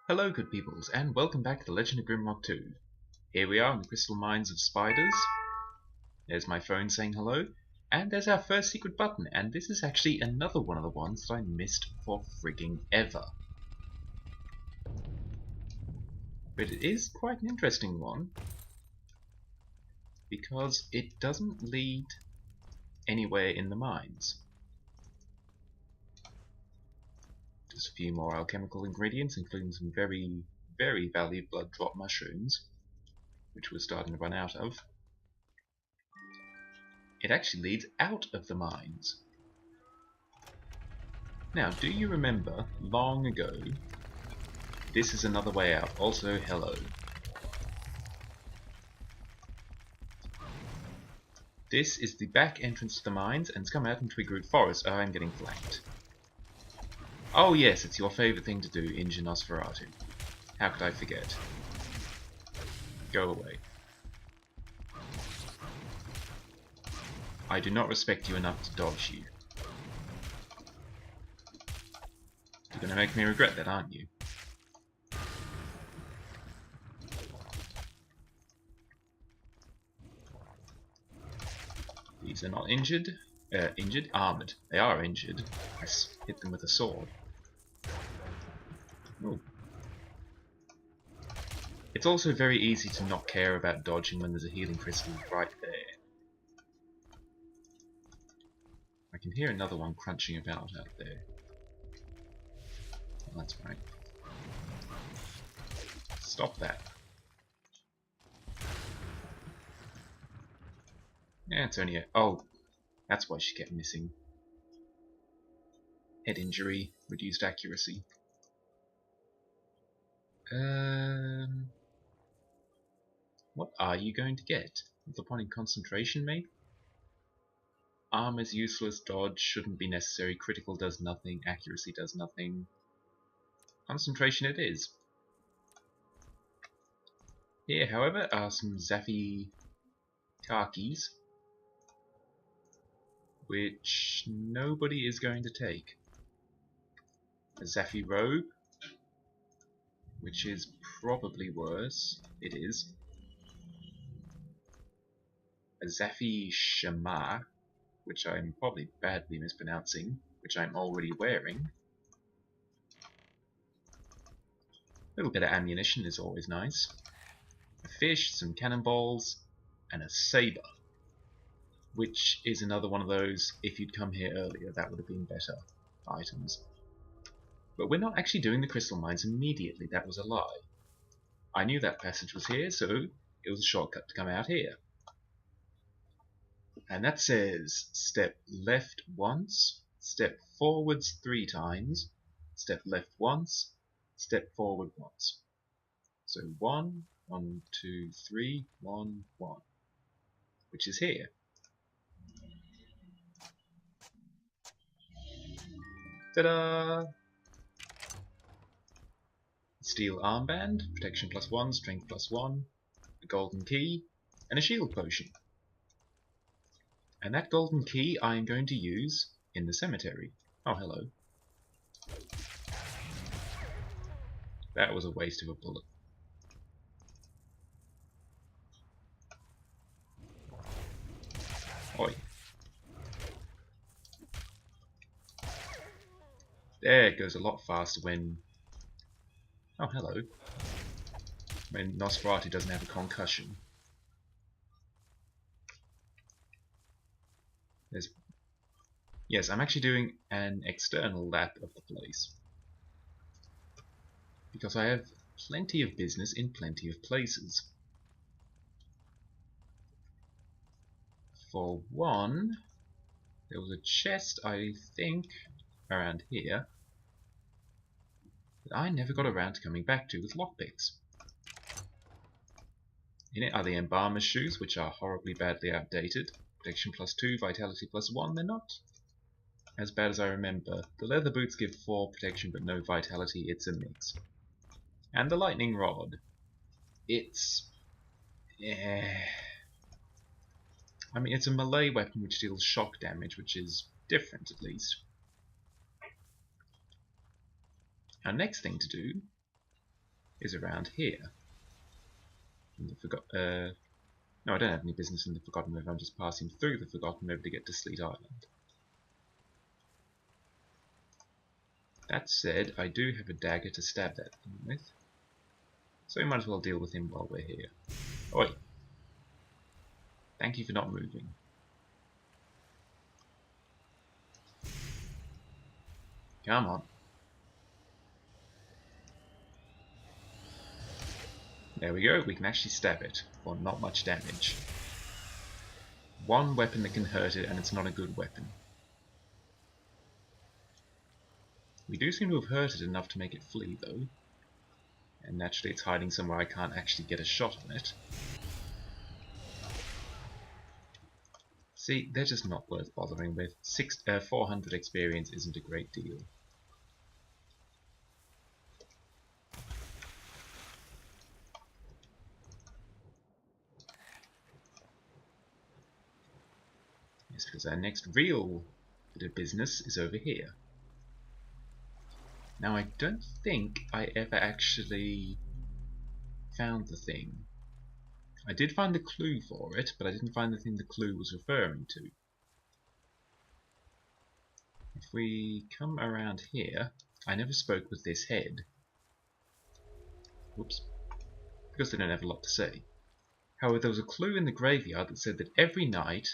Hello, good peoples, and welcome back to The Legend of Grimrock 2. Here we are in the crystal mines of spiders. There's my phone saying hello, and there's our first secret button, and this is actually another one of the ones that I missed for frigging ever. But it is quite an interesting one, because it doesn't lead anywhere in the mines. Just a few more alchemical ingredients, including some very, very valued blood drop mushrooms, which we're starting to run out of. It actually leads out of the mines. Now, do you remember, long ago, this is another way out, also hello. This is the back entrance to the mines, and it's come out in Twigroot Forest. Oh, I'm getting flanked. Oh yes, it's your favourite thing to do, Inja Nosferatu. How could I forget? Go away. I do not respect you enough to dodge you. You're gonna make me regret that, aren't you? These are not injured. Armoured. They are injured. I hit them with a sword. Ooh. It's also very easy to not care about dodging when there's a healing crystal right there. I can hear another one crunching about out there. Oh, that's right. Stop that. Yeah, it's only a... Oh, that's why she kept missing. Head injury, reduced accuracy. What are you going to get? The point in concentration, maybe? Arm is useless, dodge shouldn't be necessary, critical does nothing, accuracy does nothing. Concentration it is. Here, however, are some Zaffy khakis, which nobody is going to take. A Zaffy robe, which is probably worse. It is. A Zaffy shamar, which I'm probably badly mispronouncing, which I'm already wearing. A little bit of ammunition is always nice. A fish, some cannonballs, and a saber, which is another one of those, if you'd come here earlier, that would have been better items. But we're not actually doing the crystal mines immediately, that was a lie. I knew that passage was here, so it was a shortcut to come out here. And that says, step left once, step forwards 3 times, step left once, step forward once. So 1, 1, 2, 3, 1, 1. Which is here. Ta-da! Steel armband, protection +1, strength +1, a golden key, and a shield potion. And that golden key I am going to use in the cemetery. Oh, hello. That was a waste of a bullet. Oi. There, it goes a lot faster when... Oh, hello. When Nosferatu doesn't have a concussion. There's... Yes, I'm actually doing an external lap of the place. Because I have plenty of business in plenty of places. For one, there was a chest, I think, around here that I never got around to coming back to with lockpicks. In it are the embalmer's shoes, which are horribly badly outdated. Protection +2, vitality +1, they're not as bad as I remember. The leather boots give 4 protection but no vitality, it's a mix. And the lightning rod. It's... I mean, it's a melee weapon which deals shock damage, which is different at least. Our next thing to do is around here. In the no, I don't have any business in the Forgotten River. I'm just passing through the Forgotten River to get to Sleet Island. That said, I do have a dagger to stab that thing with, so we might as well deal with him while we're here. Oi! Thank you for not moving. Come on. There we go, we can actually stab it, for not much damage. One weapon that can hurt it, and it's not a good weapon. We do seem to have hurt it enough to make it flee, though. And naturally it's hiding somewhere I can't actually get a shot on it. See, they're just not worth bothering with. 400 experience isn't a great deal. Yes, because our next real bit of business is over here. Now, I don't think I ever actually found the thing. I did find the clue for it, but I didn't find the thing the clue was referring to. If we come around here, I never spoke with this head. Whoops. Because they don't have a lot to say. However, there was a clue in the graveyard that said that every night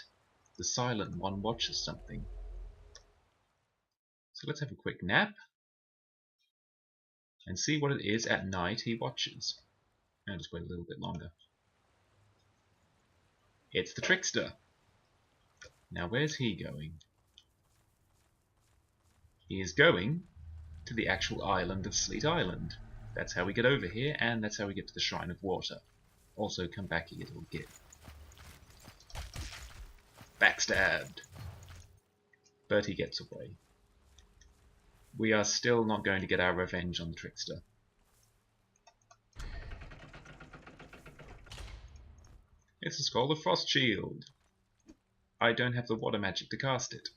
the Silent One watches something. So let's have a quick nap and see what it is at night he watches. I'll just wait a little bit longer. It's the Trickster. Now where's he going? He is going to the actual island of Sleet Island. That's how we get over here, and that's how we get to the Shrine of Water. Also, come back here, little git. Backstabbed! But he gets away. We are still not going to get our revenge on the Trickster. It's a Scroll of Frost Shield. I don't have the water magic to cast it.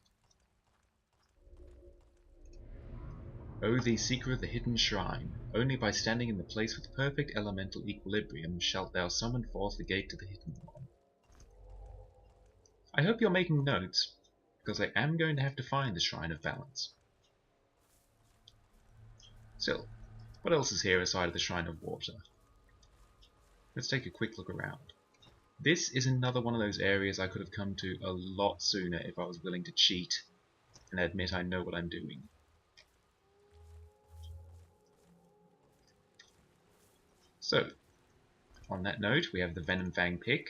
O thee seeker of the hidden shrine, only by standing in the place with perfect elemental equilibrium shalt thou summon forth the gate to the hidden one. I hope you're making notes, because I am going to have to find the Shrine of Balance. Still, what else is here aside of the Shrine of Water? Let's take a quick look around. This is another one of those areas I could have come to a lot sooner if I was willing to cheat and admit I know what I'm doing. So, on that note, we have the Venom Fang pick,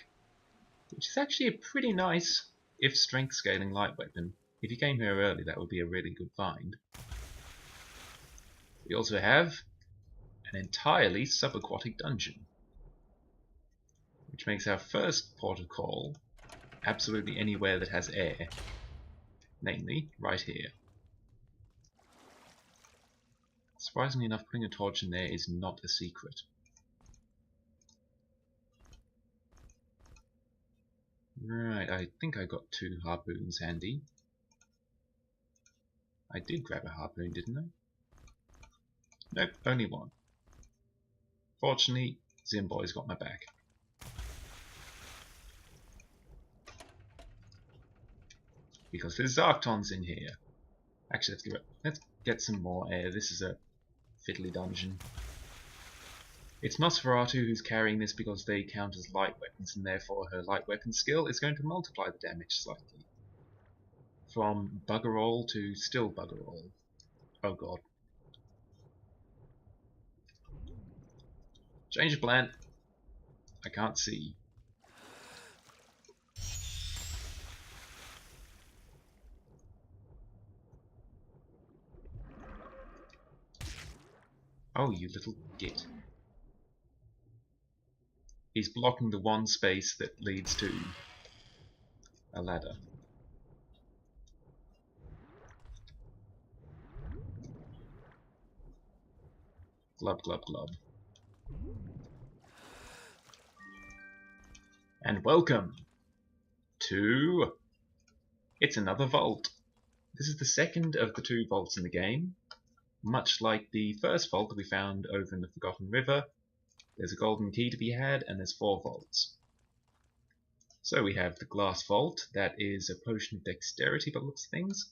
which is actually a pretty nice, if strength scaling, light weapon. If you came here early, that would be a really good find. We also have an entirely subaquatic dungeon, which makes our first port of call absolutely anywhere that has air, namely right here. Surprisingly enough, putting a torch in there is not a secret. Right, I think I got 2 harpoons handy. I did grab a harpoon, didn't I? Nope, only one. Fortunately, Zimboy's got my back. Because there's Zarktons in here. Actually, let's get some more air. This is a fiddly dungeon. It's Nosferatu who's carrying this because they count as light weapons, and therefore her light weapon skill is going to multiply the damage slightly. From bugger all to still bugger all. Oh god. Change of plan. I can't see. Oh, you little git. He's blocking the one space that leads to a ladder. Glub, glub, glub. And welcome to... It's another vault. This is the second of the 2 vaults in the game. Much like the first vault that we found over in the Forgotten River, there's a golden key to be had, and there's 4 vaults. So we have the glass vault, that is a potion of dexterity by the looks of things,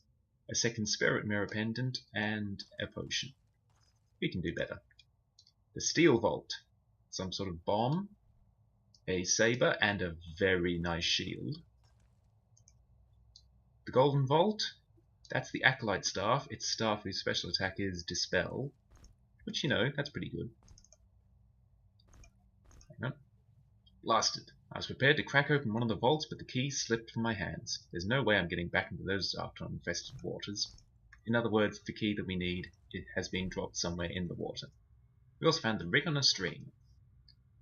a second spirit mirror pendant, and a potion. We can do better. The steel vault, some sort of bomb, a saber, and a very nice shield. The golden vault, that's the acolyte staff. Its staff whose special attack is dispel, which, you know, that's pretty good. Hang on. Blasted. I was prepared to crack open one of the vaults, but the key slipped from my hands. There's no way I'm getting back into those Zarkton-infested waters. In other words, the key that we need, it has been dropped somewhere in the water. We also found the ring on a string.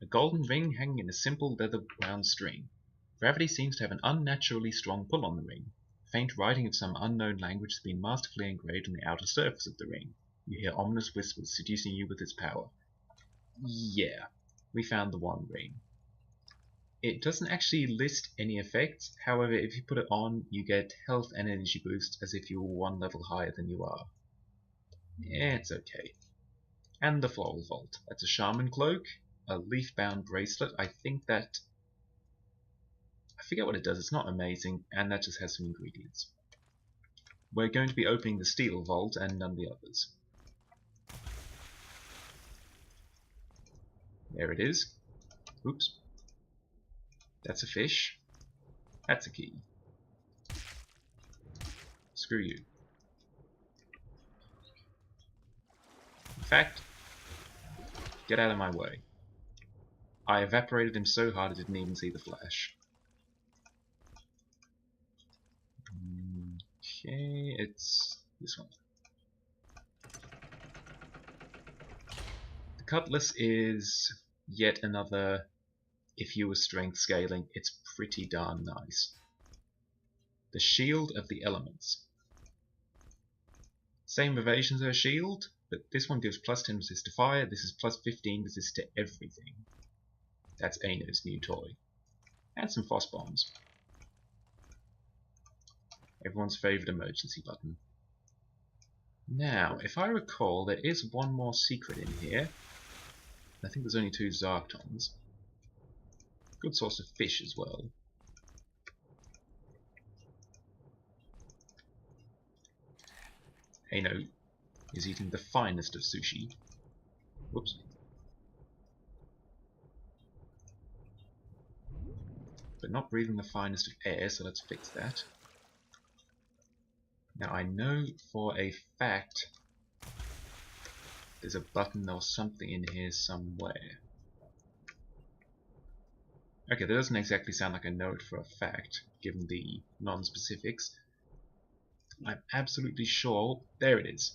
A golden ring hanging in a simple leather-bound string. Gravity seems to have an unnaturally strong pull on the ring. Faint writing of some unknown language has been masterfully engraved on the outer surface of the ring. You hear ominous whispers seducing you with its power. Yeah, we found the one ring. It doesn't actually list any effects, however if you put it on you get health and energy boosts as if you were 1 level higher than you are. Yeah, it's okay. And the floral vault. That's a shaman cloak, a leaf-bound bracelet. I forget what it does, it's not amazing, and that just has some ingredients. We're going to be opening the steel vault and none of the others. There it is. Oops. That's a fish. That's a key. Screw you. In fact, get out of my way. I evaporated him so hard I didn't even see the flash. Okay, it's this one. The cutlass is yet another, if you were strength scaling, it's pretty darn nice. The shield of the elements. Same evasions as a shield, but this one gives plus 10 resist to fire, this is plus 15 resist to everything. That's Aino's new toy. And some Foss bombs. Everyone's favourite emergency button. Now, if I recall, there is one more secret in here. I think there's only 2 Zarktons. Good source of fish as well. Aino is eating the finest of sushi. Whoops. But not breathing the finest of air, so let's fix that. Now I know for a fact there's a button or something in here somewhere. Okay, that doesn't exactly sound like I know it for a fact, given the non-specifics. I'm absolutely sure. There it is.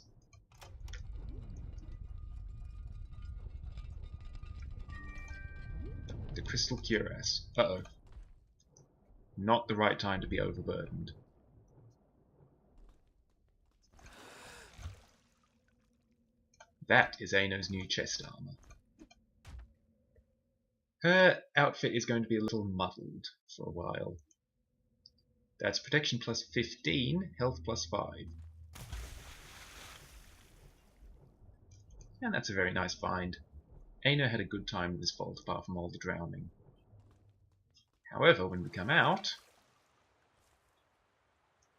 The crystal cuirass. Uh-oh. Not the right time to be overburdened. That is Aino's new chest armor. Her outfit is going to be a little muddled for a while. That's protection plus 15, health plus 5. And that's a very nice find. Aino had a good time in this vault apart from all the drowning. However, when we come out...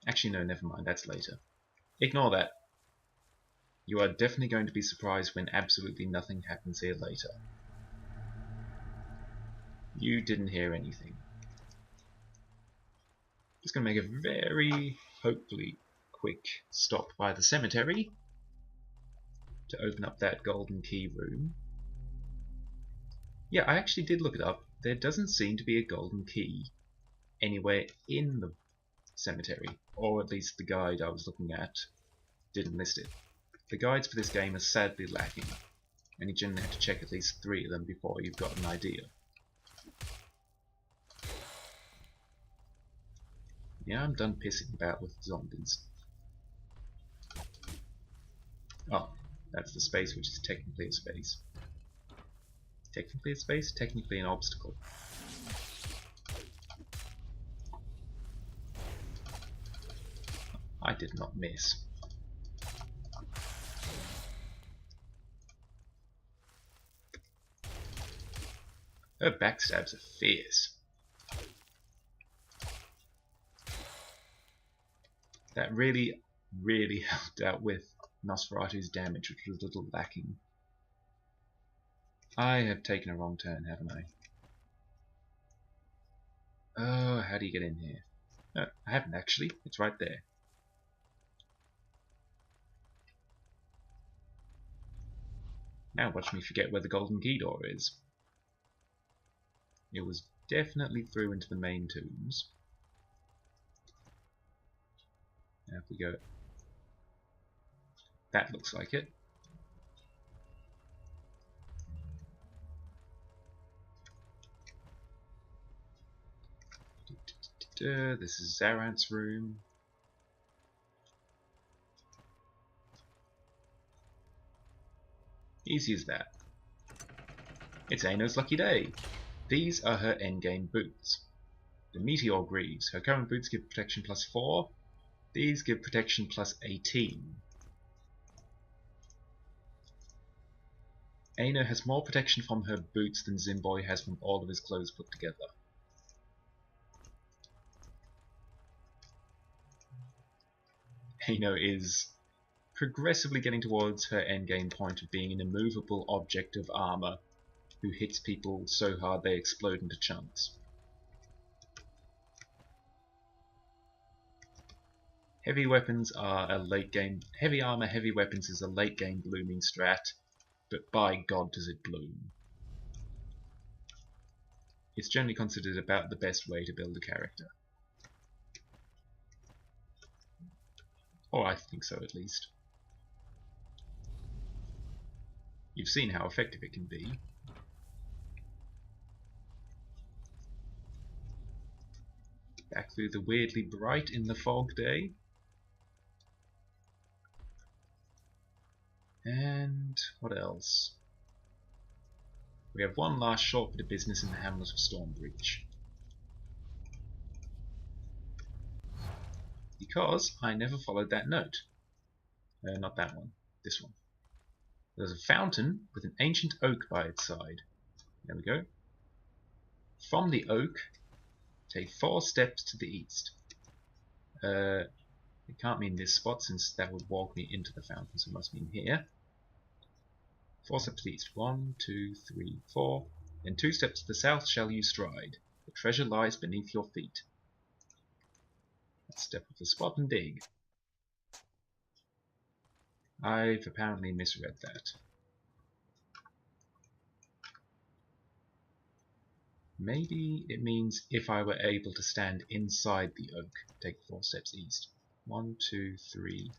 Actually no, never mind, that's later. Ignore that. You are definitely going to be surprised when absolutely nothing happens here later. You didn't hear anything. Just going to make a very, hopefully, quick stop by the cemetery to open up that golden key room. Yeah, I actually did look it up. There doesn't seem to be a golden key anywhere in the cemetery, or at least the guide I was looking at didn't list it. The guides for this game are sadly lacking, and you generally have to check at least 3 of them before you've got an idea. Yeah, I'm done pissing about with zombies. Oh, that's the space which is technically a space. Technically a space? Technically an obstacle. I did not miss. Her backstabs are fierce. That really, really helped out with Nosferatu's damage, which was a little lacking. I have taken a wrong turn, haven't I? Oh, how do you get in here? No, I haven't actually. It's right there. Now watch me forget where the golden key door is. It was definitely through into the main tombs. Now if we go... That looks like it. This is Zarant's room. Easy as that. It's Aino's lucky day. These are her endgame boots. The Meteor Greaves. Her current boots give protection plus 4. These give protection plus 18. Aino has more protection from her boots than Zimboy has from all of his clothes put together. Aino is progressively getting towards her endgame point of being an immovable object of armor who hits people so hard they explode into chunks. Heavy weapons are a late game. Heavy armor, heavy weapons is a late game blooming strat, but by God does it bloom. It's generally considered about the best way to build a character. Or I think so, at least. You've seen how effective it can be. Back through the weirdly bright in the fog day. And what else? We have one last short bit of business in the hamlet of Stormbreach. Because I never followed that note. Not that one, this one. There's a fountain with an ancient oak by its side. There we go. From the oak, take 4 steps to the east. It can't mean this spot since that would walk me into the fountain, so it must mean here. 4 steps to the east. 1, 2, 3, 4. Then 2 steps to the south shall you stride. The treasure lies beneath your feet. Let's step off the spot and dig. I've apparently misread that. Maybe it means if I were able to stand inside the oak, take 4 steps east. 1, 2, 3,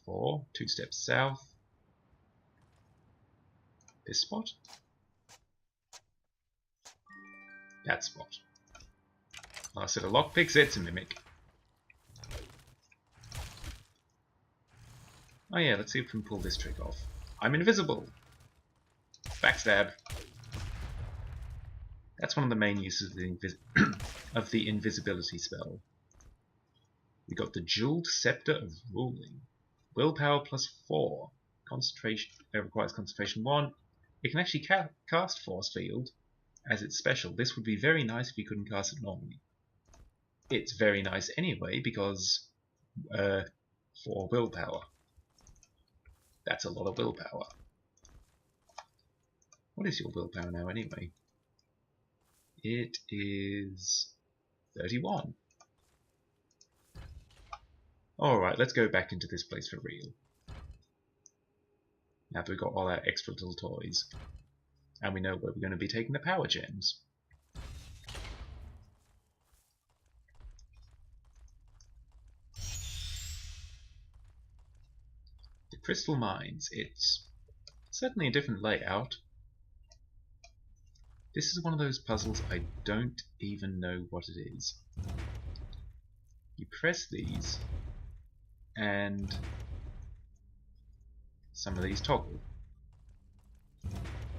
4. 2 steps south. This spot? That spot. I said a lockpick's it's a mimic. Oh yeah, let's see if we can pull this trick off. I'm invisible! Backstab. That's one of the main uses of the invisibility spell. We got the Jeweled Scepter of Ruling. Willpower plus 4. Concentration requires concentration 1. It can actually cast Force Field as its special. This would be very nice if you couldn't cast it normally. It's very nice anyway because for willpower. That's a lot of willpower. What is your willpower now anyway? It is 31. Alright, let's go back into this place for real. Now that we've got all our extra little toys. And we know where we're going to be taking the power gems. The Crystal Mines. It's certainly a different layout. This is one of those puzzles I don't even know what it is. You press these, and some of these toggle.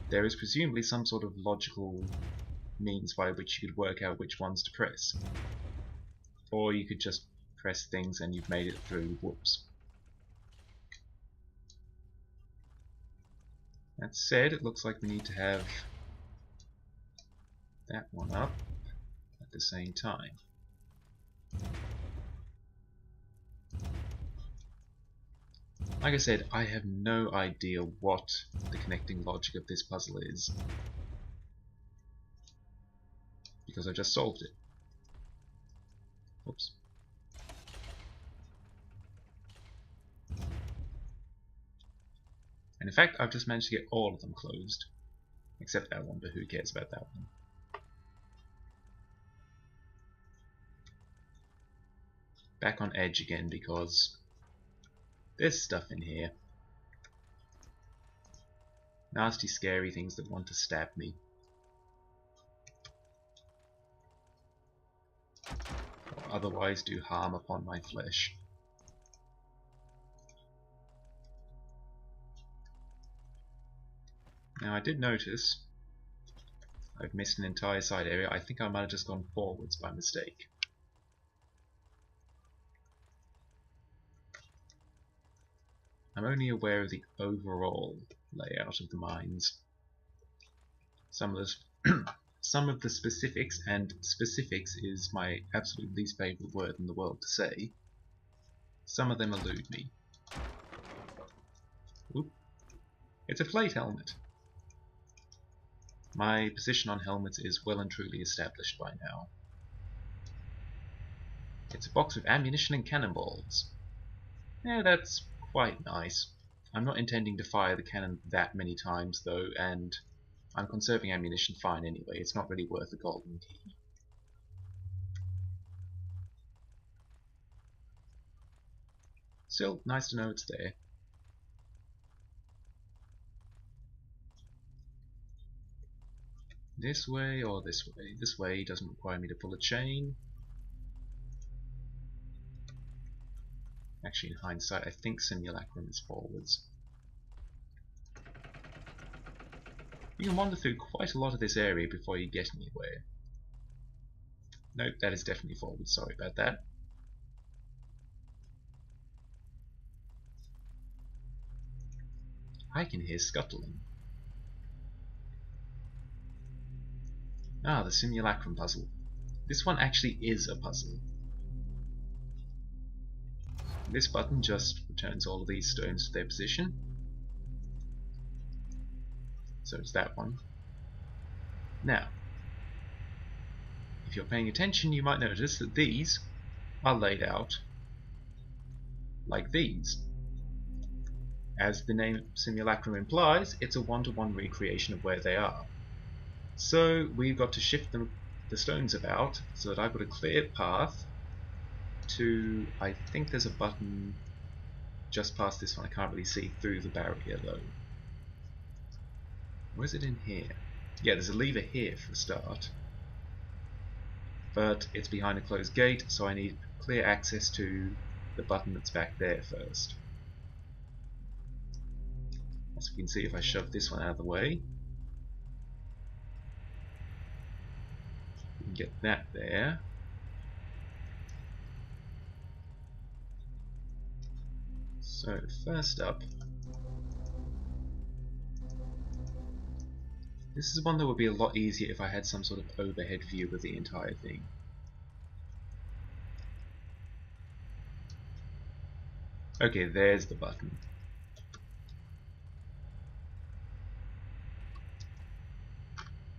There is presumably some sort of logical means by which you could work out which ones to press. Or you could just press things and you've made it through. Whoops. That said, it looks like we need to have that one up at the same time. Like I said, I have no idea what the connecting logic of this puzzle is, because I just solved it. Oops. And in fact, I've just managed to get all of them closed. Except that one, but who cares about that one? Back on edge again because there's stuff in here. Nasty, scary things that want to stab me. Or otherwise do harm upon my flesh. Now I did notice I've missed an entire side area. I think I might have just gone forwards by mistake. I'm only aware of the overall layout of the mines. Some of the specifics, and specifics is my absolute least favourite word in the world to say, some of them elude me. Oop. It's a plate helmet. My position on helmets is well and truly established by now. It's a box of ammunition and cannonballs. Yeah, that's quite nice. I'm not intending to fire the cannon that many times though, and I'm conserving ammunition fine anyway. It's not really worth the golden key. Still, nice to know it's there. This way or this way? This way doesn't require me to pull a chain. Actually, in hindsight, I think Simulacrum is forwards. You can wander through quite a lot of this area before you get anywhere. Nope, that is definitely forward. Sorry about that. I can hear scuttling. Ah, the Simulacrum puzzle. This one actually is a puzzle. This button just returns all of these stones to their position. So it's that one. Now, if you're paying attention, you might notice that these are laid out like these. As the name Simulacrum implies, it's a one-to-one recreation of where they are. So we've got to shift the stones about so that I've got a clear path to, I think there's a button just past this one. I can't really see through the barrier though. Or is it in here? Yeah, there's a lever here for a start. But it's behind a closed gate, so I need clear access to the button that's back there first. As we can see, if I shove this one out of the way, we can get that there. So first up, this is one that would be a lot easier if I had some sort of overhead view of the entire thing. Okay, there's the button.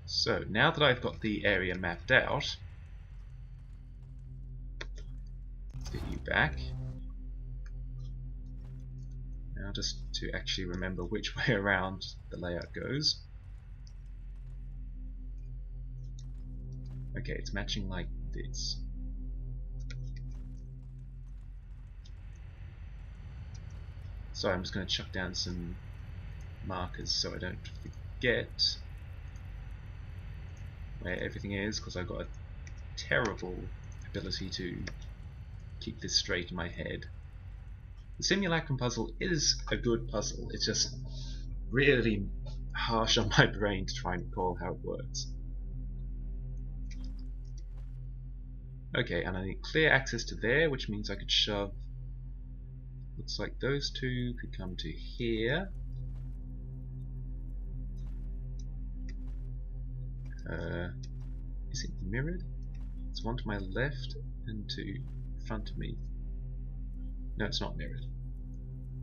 So now that I've got the area mapped out, let's get you back. Now just to actually remember which way around the layout goes. Okay, it's matching like this. So I'm just going to chuck down some markers so I don't forget where everything is, because I've got a terrible ability to keep this straight in my head. The Simulacrum puzzle is a good puzzle, it's just really harsh on my brain to try and recall how it works. Okay, and I need clear access to there, which means I could shove... Looks like those two could come to here. Is it mirrored? It's one to my left and to in front of me. No, it's not mirrored.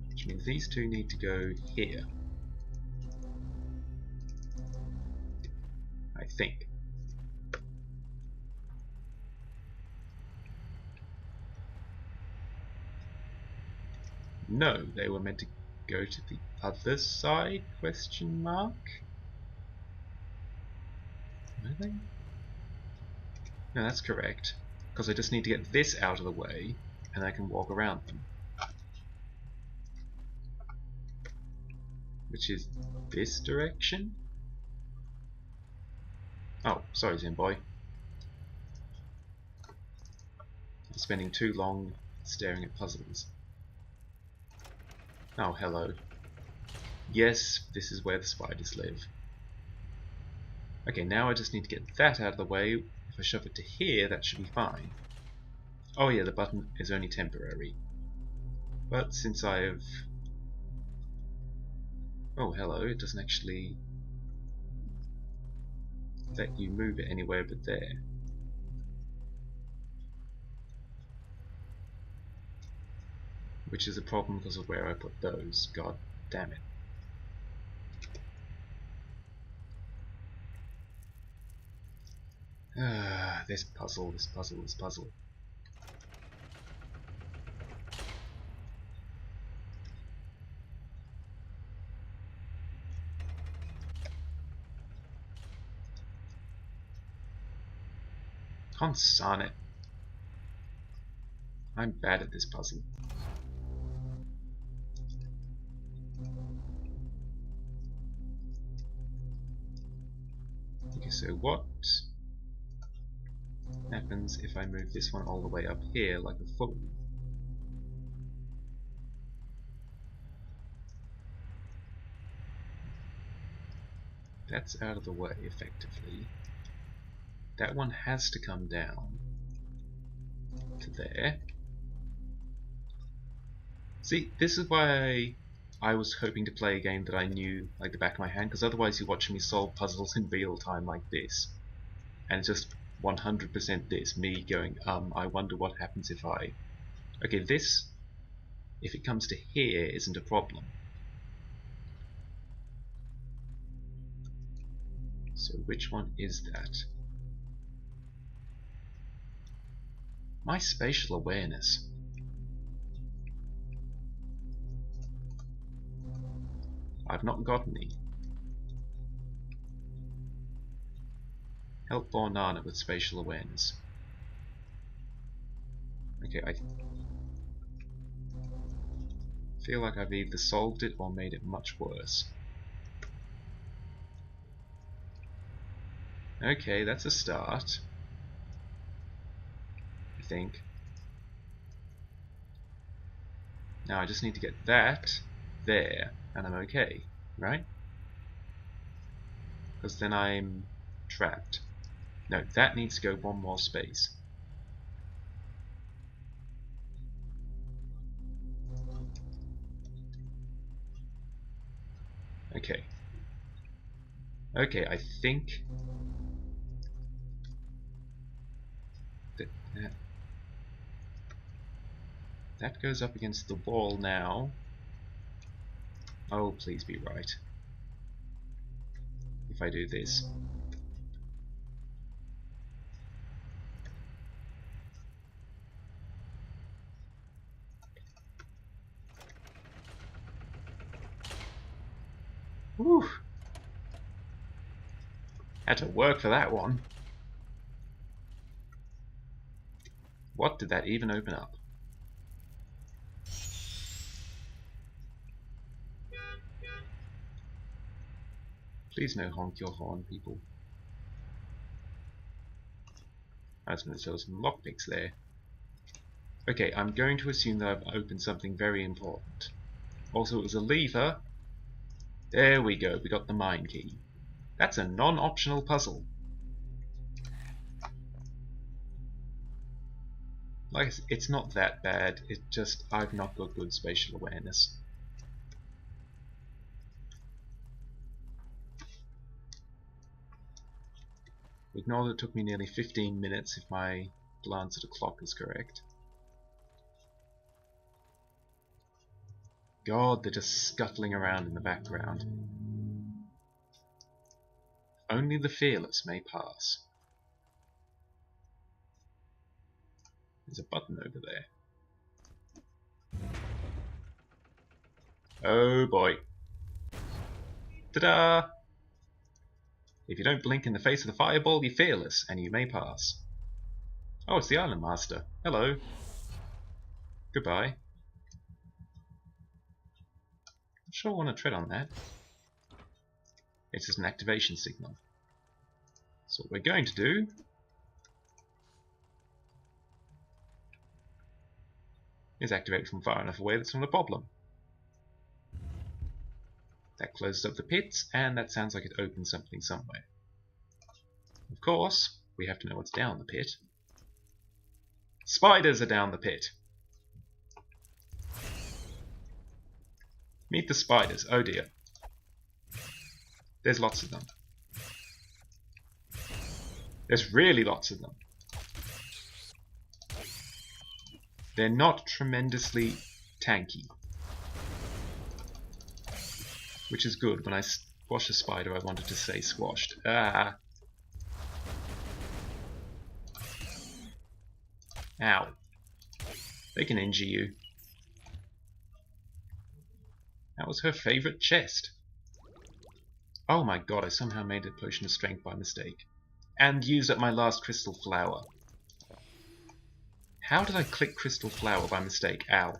Which means these two need to go here. I think. No, they were meant to go to the other side, question mark? Are they? No, that's correct. Because I just need to get this out of the way, and I can walk around them. Which is this direction? Oh, sorry, Zimboy. I'm spending too long staring at puzzles. Oh, hello. Yes, this is where the spiders live. Okay, now I just need to get that out of the way. If I shove it to here, that should be fine. Oh yeah, the button is only temporary. But since I've... Oh, hello, it doesn't actually let you move it anywhere but there. Which is a problem because of where I put those. God damn it. This puzzle, this puzzle, this puzzle. Consarn it. I'm bad at this puzzle. Okay, so what happens if I move this one all the way up here like a fool? That's out of the way, effectively. That one has to come down to there. See, this is why I was hoping to play a game that I knew like the back of my hand, because otherwise you're watching me solve puzzles in real time like this. And it's just 100% this, me going, I wonder what happens if I... Okay, this, if it comes to here, isn't a problem. So which one is that? My spatial awareness. I've not got any. Help Bornana with spatial awareness. Okay, I feel like I've either solved it or made it much worse. Okay, that's a start. I think. Now I just need to get that there, and I'm okay, right? Because then I'm trapped. No, that needs to go one more space. Okay. Okay, I think that goes up against the wall now. Oh, please be right. If I do this. Whew. Had to work for that one. What did that even open up? Please no honk your horn, people. I was going to show some lockpicks there. Okay, I'm going to assume that I've opened something very important. Also, it was a lever. There we go, we got the mine key. That's a non-optional puzzle. Like, it's not that bad, it's just I've not got good spatial awareness. Ignore that it took me nearly 15 minutes if my glance at a clock is correct. God, they're just scuttling around in the background. Only the fearless may pass. There's a button over there. Oh boy. Ta-da! If you don't blink in the face of the fireball, you're fearless, and you may pass. Oh, it's the Island Master. Hello. Goodbye. I'm sure I want to tread on that. It's just an activation signal. So what we're going to do is activate it from far enough away that's not a problem. That closes up the pits, and that sounds like it opens something somewhere. Of course, we have to know what's down the pit. Spiders are down the pit! Meet the spiders. Oh dear. There's lots of them. There's really lots of them. They're not tremendously tanky. Which is good. When I squash a spider, I wanted to say squashed. Ah! Ow. They can injure you. That was her favourite chest. Oh my god, I somehow made a potion of strength by mistake. And used up my last crystal flower. How did I click crystal flower by mistake? Ow.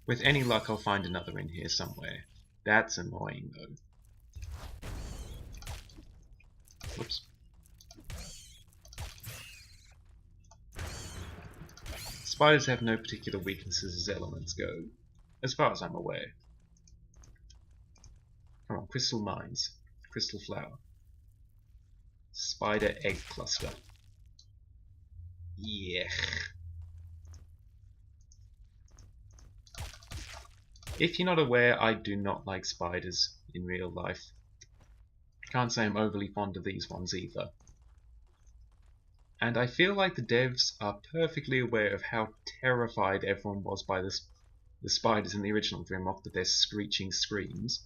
With any luck, I'll find another in here somewhere. That's annoying, though. Whoops. Spiders have no particular weaknesses as elements go, as far as I'm aware. Come on, crystal mines. Crystal flower. Spider egg cluster. Yeah. If you're not aware, I do not like spiders in real life. Can't say I'm overly fond of these ones either. And I feel like the devs are perfectly aware of how terrified everyone was by the spiders in the original Grimrock with their screeching screams.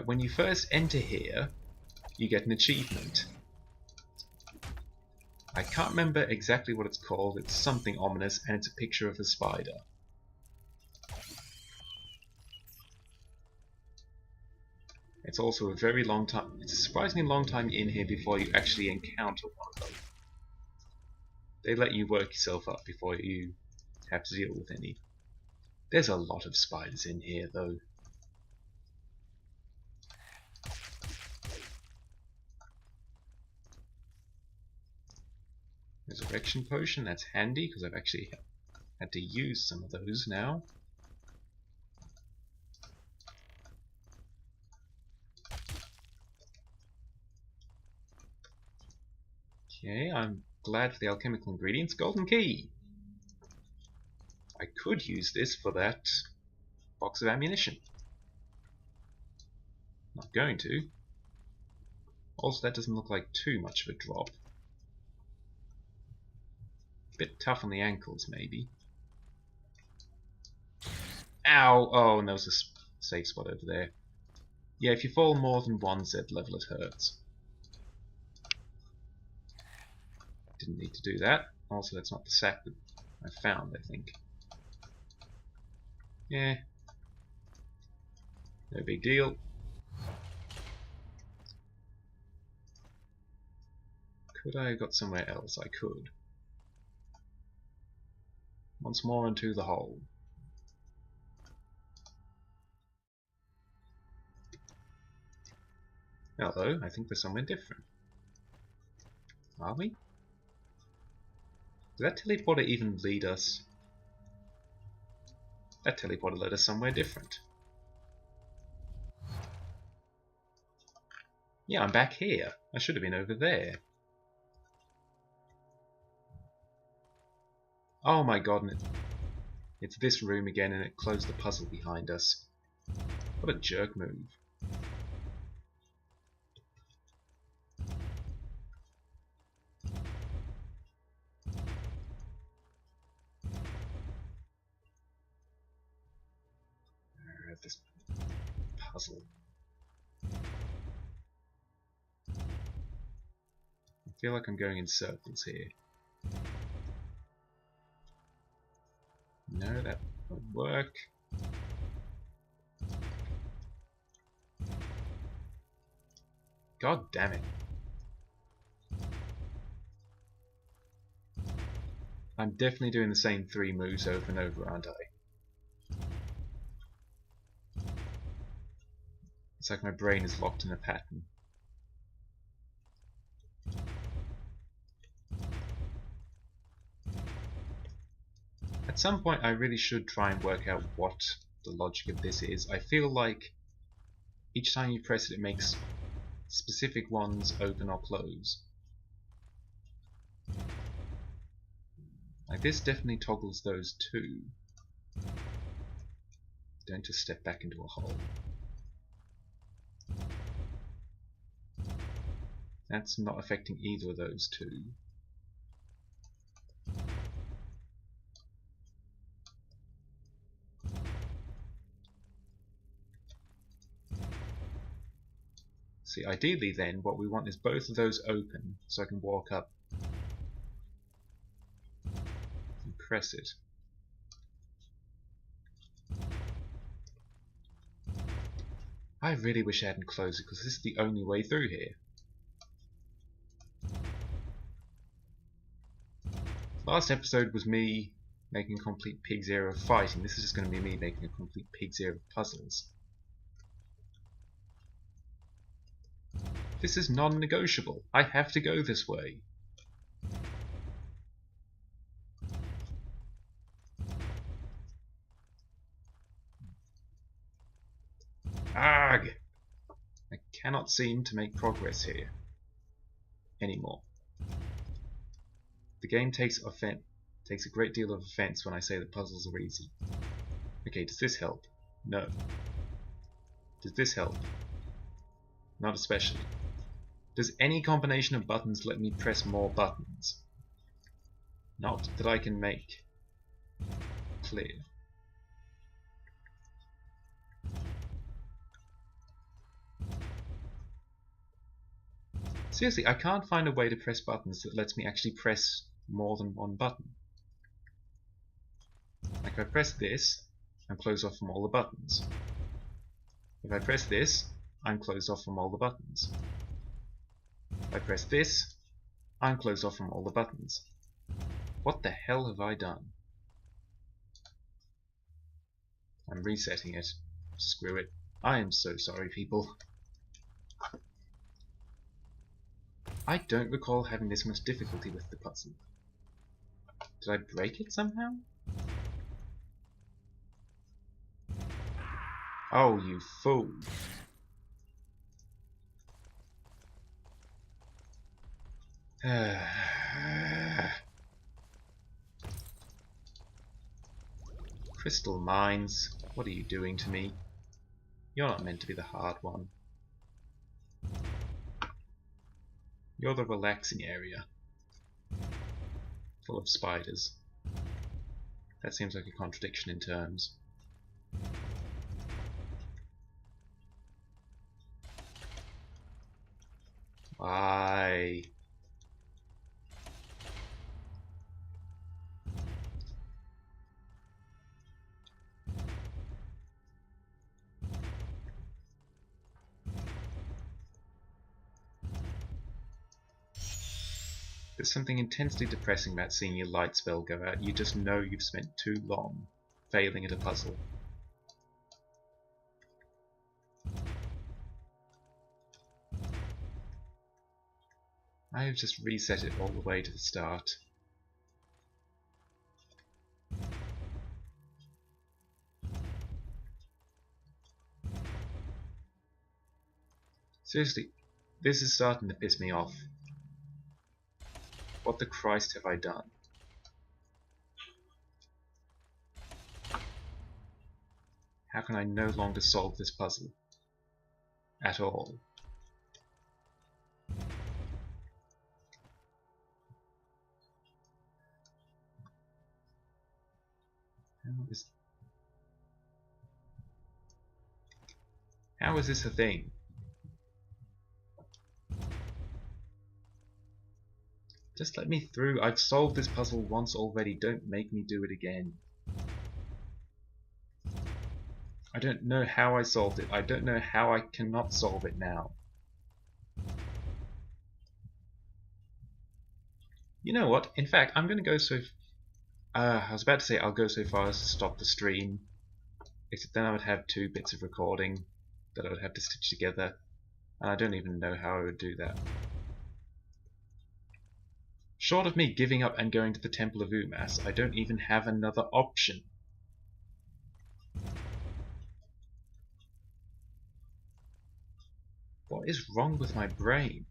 When you first enter here, you get an achievement. I can't remember exactly what it's called. It's something ominous, and it's a picture of a spider. It's also a very long time. It's a surprisingly long time in here before you actually encounter one of them. They let you work yourself up before you have to deal with any. There's a lot of spiders in here, though. Resurrection potion, that's handy because I've actually had to use some of those now. Okay, I'm glad for the alchemical ingredients. Golden key! I could use this for that box of ammunition. Not going to. Also, that doesn't look like too much of a drop. Bit tough on the ankles, maybe. Ow! Oh, and there was a safe spot over there. Yeah, if you fall more than one Z level, it hurts. Didn't need to do that. Also, that's not the sack that I found, I think. Yeah. No big deal. Could I have got somewhere else? I could. Once more into the hole. Although, I think there's somewhere different. Are we? Did that teleporter even lead us? That teleporter led us somewhere different. Yeah, I'm back here. I should have been over there. Oh my god, it's this room again and it closed the puzzle behind us. What a jerk move. This puzzle. I feel like I'm going in circles here. No, that won't work. God damn it. I'm definitely doing the same 3 moves over and over, aren't I? It's like my brain is locked in a pattern. At some point I really should try and work out what the logic of this is. I feel like each time you press it, it makes specific ones open or close. Like this definitely toggles those 2. Don't just step back into a hole. That's not affecting either of those 2. See, ideally then, what we want is both of those open, so I can walk up and press it. I really wish I hadn't closed it, because this is the only way through here. Last episode was me making a complete pig's ear of fighting. This is just going to be me making a complete pig's ear of puzzles. This is non-negotiable. I have to go this way. Arg! I cannot seem to make progress here anymore. The game takes a great deal of offense when I say that puzzles are easy. Okay, does this help? No. Does this help? Not especially. Does any combination of buttons let me press more buttons? Not that I can make clear. Seriously, I can't find a way to press buttons that lets me actually press more than one button. Like if I press this, I'm closed off from all the buttons. If I press this, I'm closed off from all the buttons. If I press this, I'm closed off from all the buttons. What the hell have I done? I'm resetting it. Screw it. I am so sorry, people. I don't recall having this much difficulty with the puzzle. Did I break it somehow? Oh, you fool. Crystal mines, what are you doing to me? You're not meant to be the hard one. You're the relaxing area. Full of spiders. That seems like a contradiction in terms. Why? There's something intensely depressing about seeing your light spell go out. You just know you've spent too long failing at a puzzle. I have just reset it all the way to the start. Seriously, this is starting to piss me off. What the Christ have I done? How can I no longer solve this puzzle? At all. How is this a thing? Just let me through. I've solved this puzzle once already. Don't make me do it again. I don't know how I solved it. I don't know how I cannot solve it now. You know what? In fact, I'm going to go so... I was about to say I'll go so far as to stop the stream. Except then I would have 2 bits of recording that I would have to stitch together. And I don't even know how I would do that. Short of me giving up and going to the Temple of Umas, I don't even have another option. What is wrong with my brain?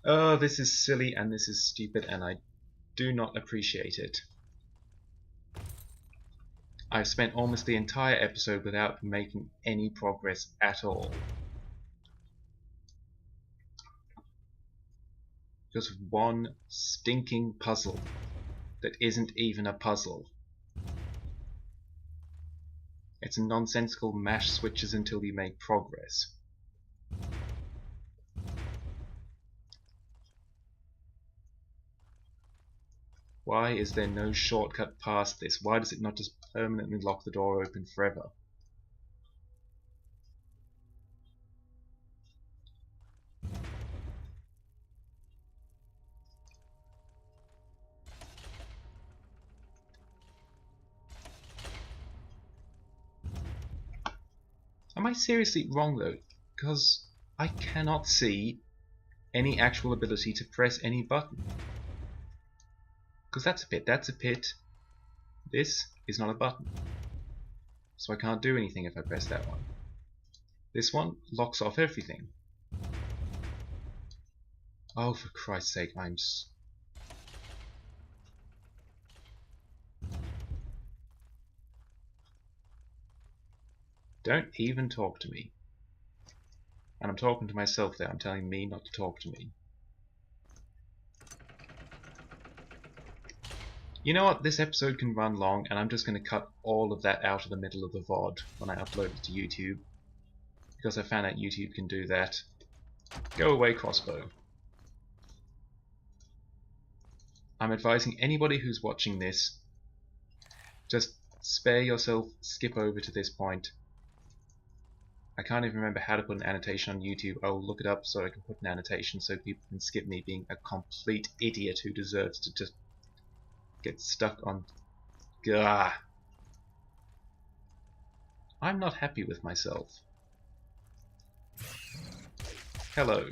Oh, this is silly and this is stupid and I do not appreciate it. I've spent almost the entire episode without making any progress at all. Just one stinking puzzle that isn't even a puzzle. It's a nonsensical mash switches until you make progress. Why is there no shortcut past this? Why does it not just permanently lock the door open forever? Am I seriously wrong though? Because I cannot see any actual ability to press any button. Because that's a pit, that's a pit. This is not a button. So I can't do anything if I press that one. This one locks off everything. Oh, for Christ's sake, Don't even talk to me. And I'm talking to myself there, I'm telling me not to talk to me. You know what, this episode can run long and I'm just going to cut all of that out of the middle of the VOD when I upload it to YouTube. Because I found out YouTube can do that. Go away, crossbow. I'm advising anybody who's watching this, just spare yourself, skip over to this point. I can't even remember how to put an annotation on YouTube. I will look it up so I can put an annotation so people can skip me being a complete idiot who deserves to just get stuck on... Gah! I'm not happy with myself. Hello.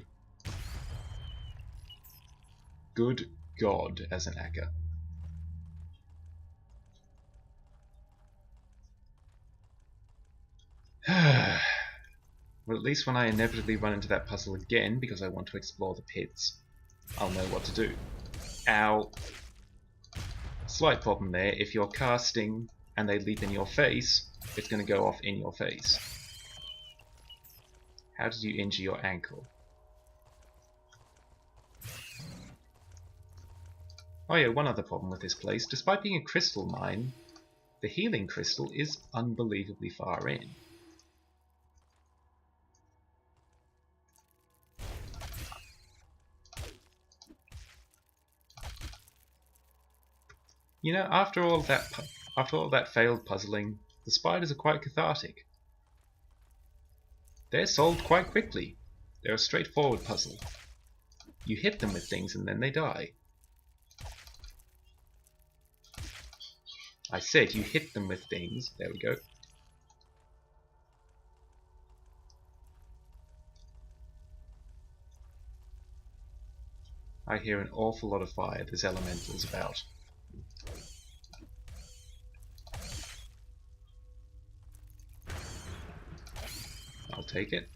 Good God, as an hacker. Well, at least when I inevitably run into that puzzle again, because I want to explore the pits, I'll know what to do. Ow. Slight problem there, if you're casting and they leap in your face, it's going to go off in your face. How did you injure your ankle? Oh yeah, one other problem with this place. Despite being a crystal mine, the healing crystal is unbelievably far in. You know, after all that failed puzzling, the spiders are quite cathartic. They're solved quite quickly. They're a straightforward puzzle. You hit them with things and then they die. I said you hit them with things. There we go. I hear an awful lot of fire. There's elementals about. I'll take it.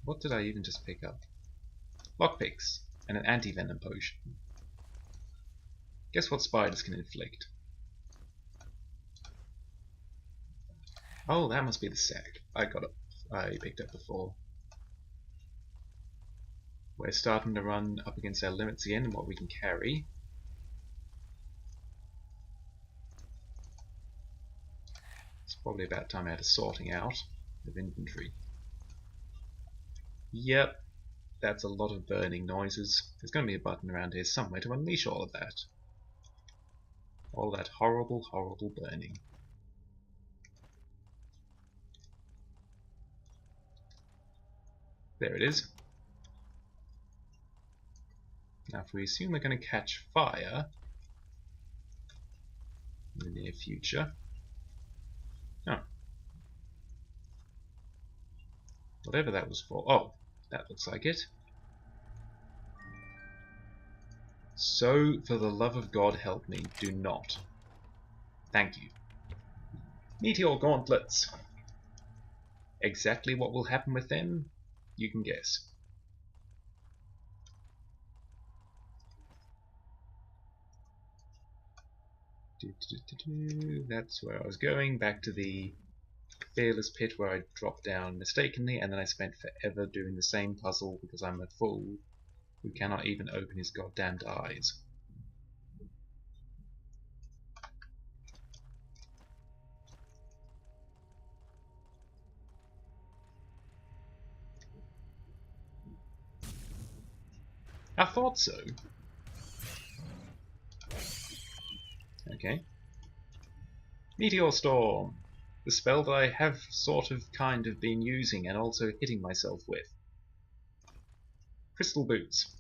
What did I even just pick up? Lockpicks and an anti-venom potion. Guess what spiders can inflict? Oh, that must be the sack. I picked up before. We're starting to run up against our limits again and what we can carry. It's probably about time I had a sorting out of inventory. Yep, that's a lot of burning noises. There's going to be a button around here somewhere to unleash all of that. All that horrible, horrible burning. There it is. Now if we assume we're going to catch fire in the near future. Oh. Whatever that was for. Oh, that looks like it. So, for the love of God, help me, do not. Thank you. Meteor gauntlets. Exactly what will happen with them, you can guess. That's where I was going, back to the fearless pit where I dropped down mistakenly, and then I spent forever doing the same puzzle because I'm a fool who cannot even open his goddamned eyes. I thought so. Okay. Meteor Storm. The spell that I have kind of been using and also hitting myself with. Crystal Boots.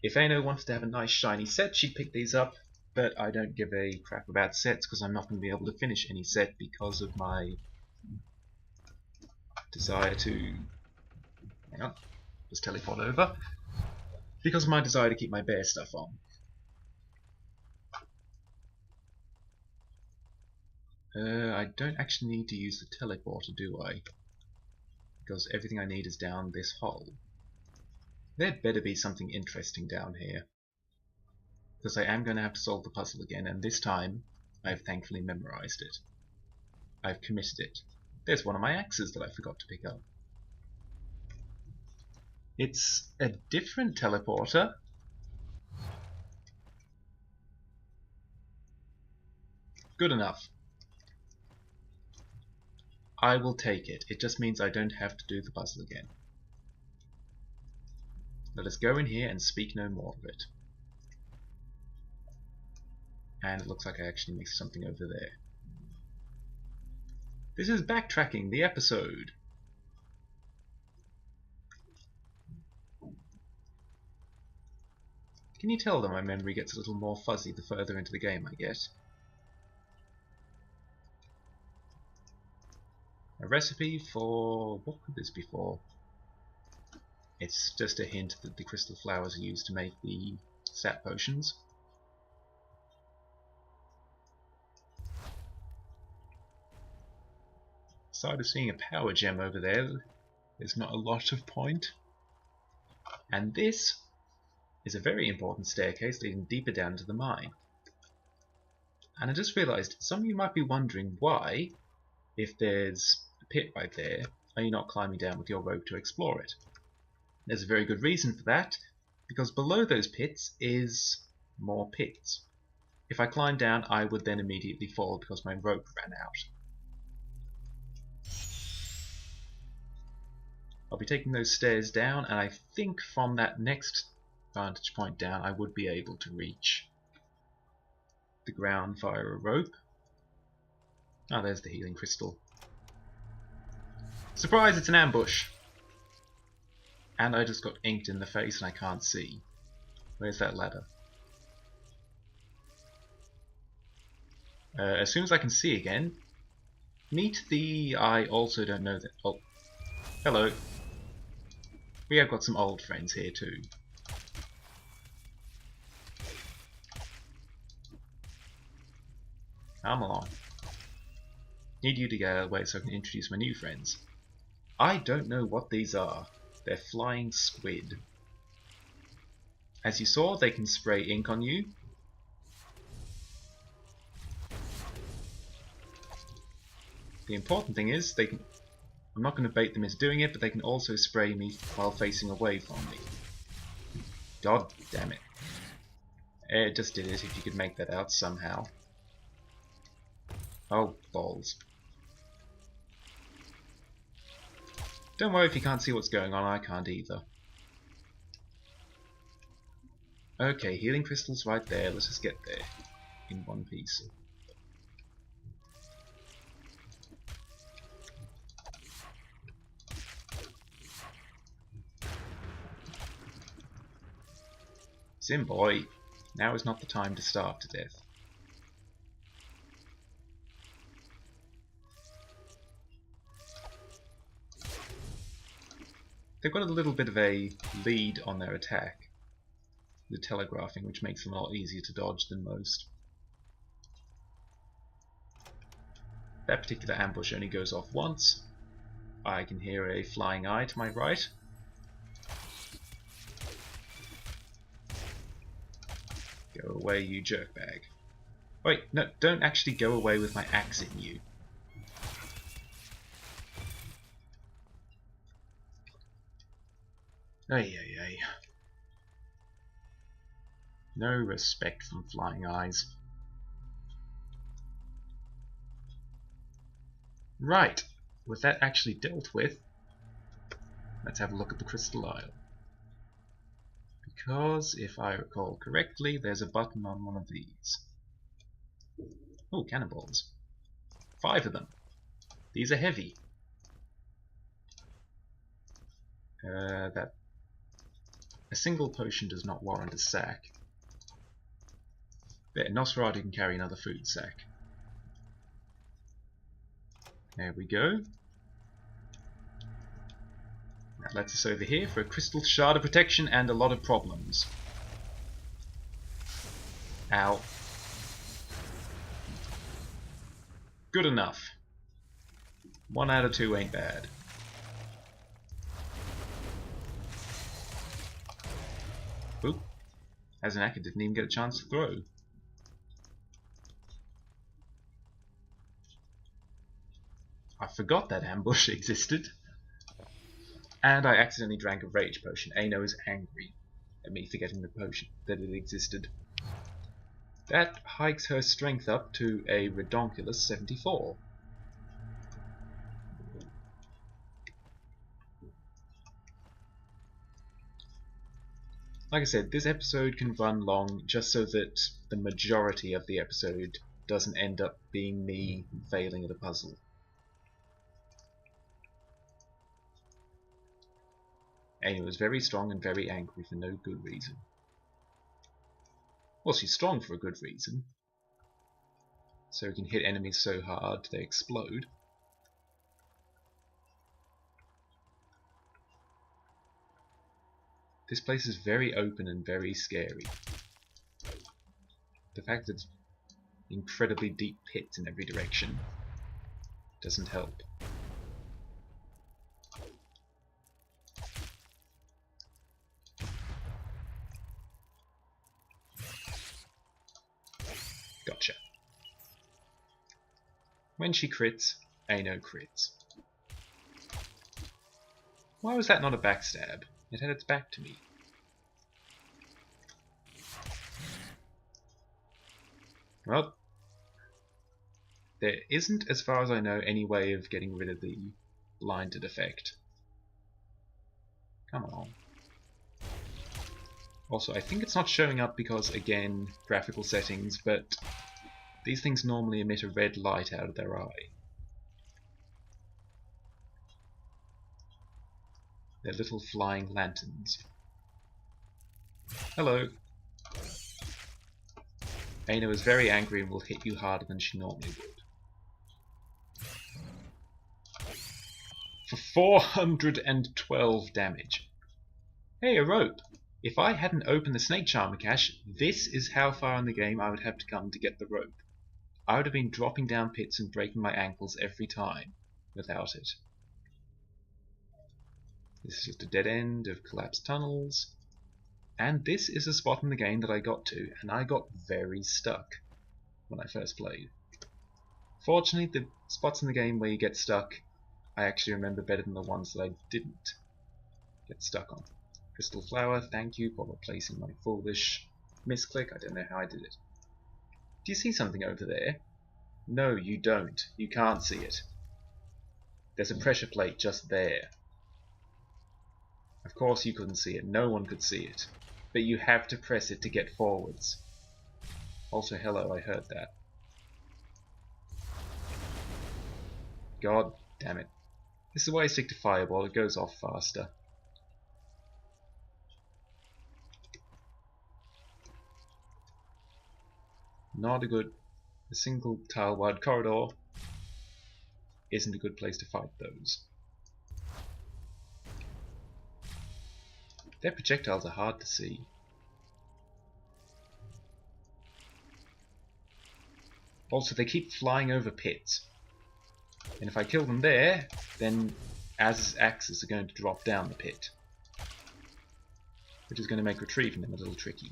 If Ano wanted to have a nice shiny set, she'd pick these up, but I don't give a crap about sets because I'm not going to be able to finish any set because of my desire to... Hang on, just teleport over. Because of my desire to keep my bear stuff on. I don't actually need to use the teleporter, do I? Because everything I need is down this hole. There better be something interesting down here. Because I am going to have to solve the puzzle again, and this time I've thankfully memorized it. I've committed it. There's one of my axes that I forgot to pick up. It's a different teleporter. Good enough. I will take it. It just means I don't have to do the puzzle again. Let us go in here and speak no more of it. And it looks like I actually missed something over there. This is Backtracking, the episode. Can you tell that my memory gets a little more fuzzy the further into the game I get? A recipe for... what could this be for? It's just a hint that the crystal flowers are used to make the sap potions. Aside of seeing a power gem over there, there's not a lot of point. And this is a very important staircase leading deeper down into the mine. And I just realised, some of you might be wondering why, if there's a pit right there, are you not climbing down with your rope to explore it? There's a very good reason for that, because below those pits is more pits. If I climbed down, I would then immediately fall because my rope ran out. I'll be taking those stairs down, and I think from that next vantage point down I would be able to reach the ground via a rope. Ah, there's the healing crystal. Surprise, it's an ambush! And I just got inked in the face and I can't see. Where's that ladder? As soon as I can see again, meet the... I also don't know that... Oh, hello. We have got some old friends here too. Come along. Need you to get out of the way so I can introduce my new friends. I don't know what these are. They're flying squid. As you saw, they can spray ink on you. The important thing is, they can... I'm not going to bait them into doing it, but they can also spray me while facing away from me. God damn it. It just did it if you could make that out somehow. Oh, balls. Don't worry if you can't see what's going on, I can't either. Okay, healing crystals right there, let's just get there in one piece. Sim boy, now is not the time to starve to death. They've got a little bit of a lead on their attack, the telegraphing, which makes them a lot easier to dodge than most. That particular ambush only goes off once. I can hear a flying eye to my right. Go away, you jerkbag. Wait, no, don't actually go away with my axe in you. Ay, ay, ay. No respect from flying eyes. Right, with that actually dealt with, let's have a look at the crystal isle. Because, if I recall correctly, there's a button on one of these. Oh, cannonballs. 5 of them. These are heavy. That a single potion does not warrant a sack. There, Nosferatu can carry another food sack. There we go. That lets us over here for a crystal shard of protection and a lot of problems. Ow. Good enough. 1 out of 2 ain't bad. Oop. As an hacker, didn't even get a chance to throw. I forgot that ambush existed. And I accidentally drank a rage potion. Ano is angry at me forgetting the potion, that it existed. That hikes her strength up to a redonkulous 74. Like I said, this episode can run long just so that the majority of the episode doesn't end up being me failing at a puzzle. Amy was very strong and very angry for no good reason. Well, she's strong for a good reason. So you can hit enemies so hard they explode. This place is very open and very scary. The fact that it's incredibly deep pits in every direction doesn't help. Gotcha. When she crits, Ano crits. Why was that not a backstab? It had its back to me. Well, there isn't, as far as I know, any way of getting rid of the blinded effect. Come on. Also, I think it's not showing up because, again, graphical settings, but these things normally emit a red light out of their eye. They're little flying lanterns. Hello. Ano is very angry and will hit you harder than she normally would. For 412 damage. Hey, a rope! If I hadn't opened the Snake Charmer cache, this is how far in the game I would have to come to get the rope. I would have been dropping down pits and breaking my ankles every time without it. This is just a dead end of collapsed tunnels. And this is a spot in the game that I got to, and I got very stuck when I first played. Fortunately, the spots in the game where you get stuck, I actually remember better than the ones that I didn't get stuck on. Crystal Flower, thank you for replacing my foolish misclick. I don't know how I did it. Do you see something over there? No, you don't. You can't see it. There's a pressure plate just there. Of course you couldn't see it. No one could see it. But you have to press it to get forwards. Also, hello, I heard that. God damn it. This is why I stick to Fireball. It goes off faster. Not a good... A single tile-wide corridor isn't a good place to fight those. Their projectiles are hard to see. Also, they keep flying over pits. And if I kill them there, then Az's axes are going to drop down the pit. Which is going to make retrieving them a little tricky.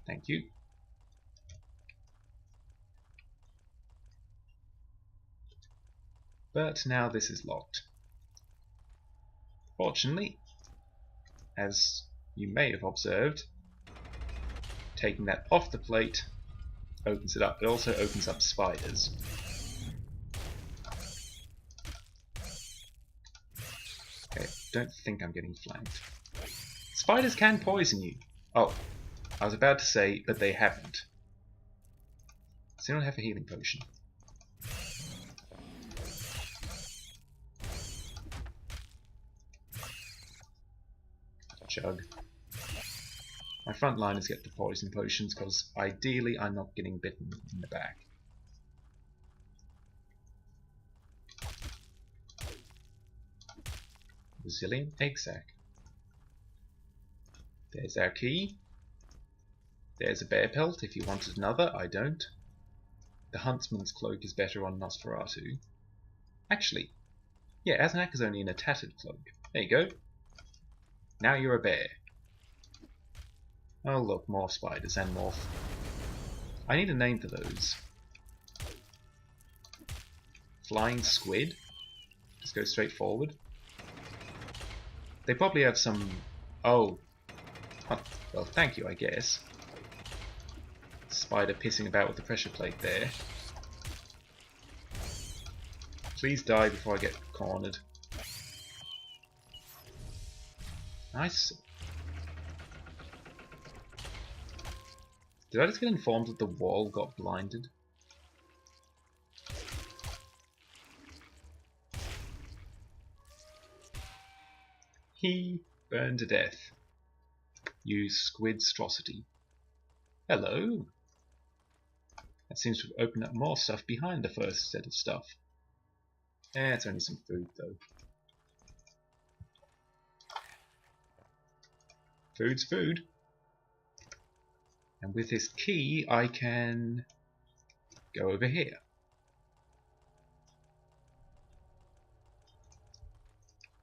Thank you. But now this is locked. Fortunately, as you may have observed, taking that off the plate opens it up. It also opens up spiders. Okay, don't think I'm getting flanked. Spiders can poison you. Oh, I was about to say, but they haven't. Does anyone have a healing potion? Chug. My front liners get the poison potions because ideally I'm not getting bitten in the back. Resilient egg sac. There's our key. There's a bear pelt if you wanted another. I don't. The huntsman's cloak is better on Nosferatu. Actually, yeah, Azanak is only in a tattered cloak. There you go. Now you're a bear. Oh look, more spiders and more. I need a name for those. Flying squid? Just go straight forward. They probably have some... Oh. Huh. Well, thank you, I guess. Spider pissing about with the pressure plate there. Please die before I get cornered. Nice. Did I just get informed that the wall got blinded? He burned to death. Use squidstrosity. Hello. That seems to have opened up more stuff behind the first set of stuff. It's only some food though. Food's food. And with this key I can go over here.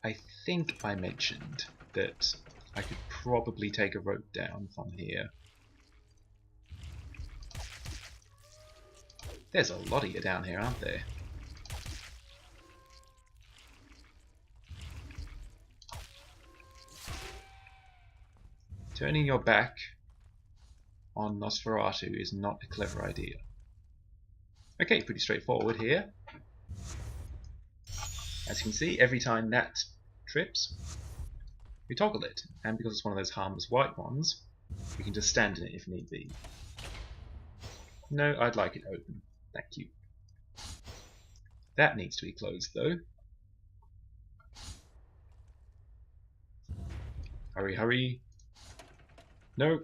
I think I mentioned that I could probably take a rope down from here. There's a lot of you down here, aren't there? Turning your back on Nosferatu is not a clever idea. Okay, pretty straightforward here. As you can see, every time that trips, we toggle it, and because it's one of those harmless white ones, we can just stand in it if need be. No, I'd like it open. Thank you. That needs to be closed though. Hurry, hurry. No.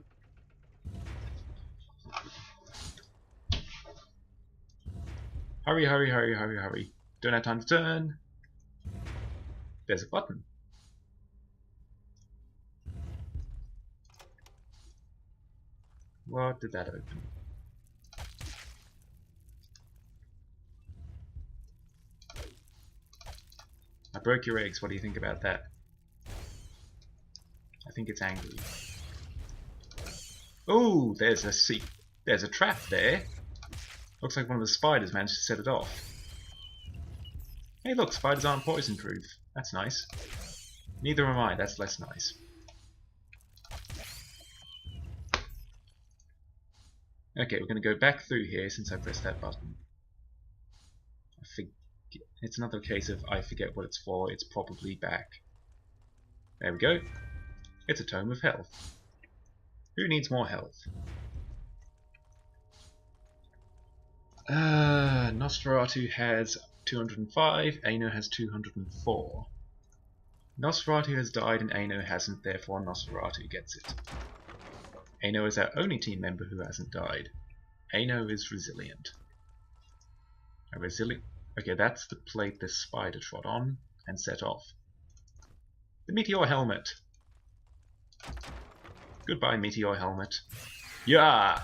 Hurry, hurry, hurry, hurry, hurry. Don't have time to turn. There's a button. What did that open? I broke your eggs. What do you think about that? I think it's angry. Oh, there's a trap there. Looks like one of the spiders managed to set it off. Hey look, spiders aren't poison proof. That's nice. Neither am I, that's less nice. Okay, we're going to go back through here since I pressed that button. It's another case of I forget what it's for, it's probably back. There we go. It's a tome of health. Who needs more health? Nosferatu has 205, Aino has 204. Nosferatu has died and Aino hasn't, therefore Nosferatu gets it. Aino is our only team member who hasn't died. Aino is resilient. Okay, that's the plate this spider trod on and set off. The meteor helmet. Goodbye, meteor helmet. Yeah!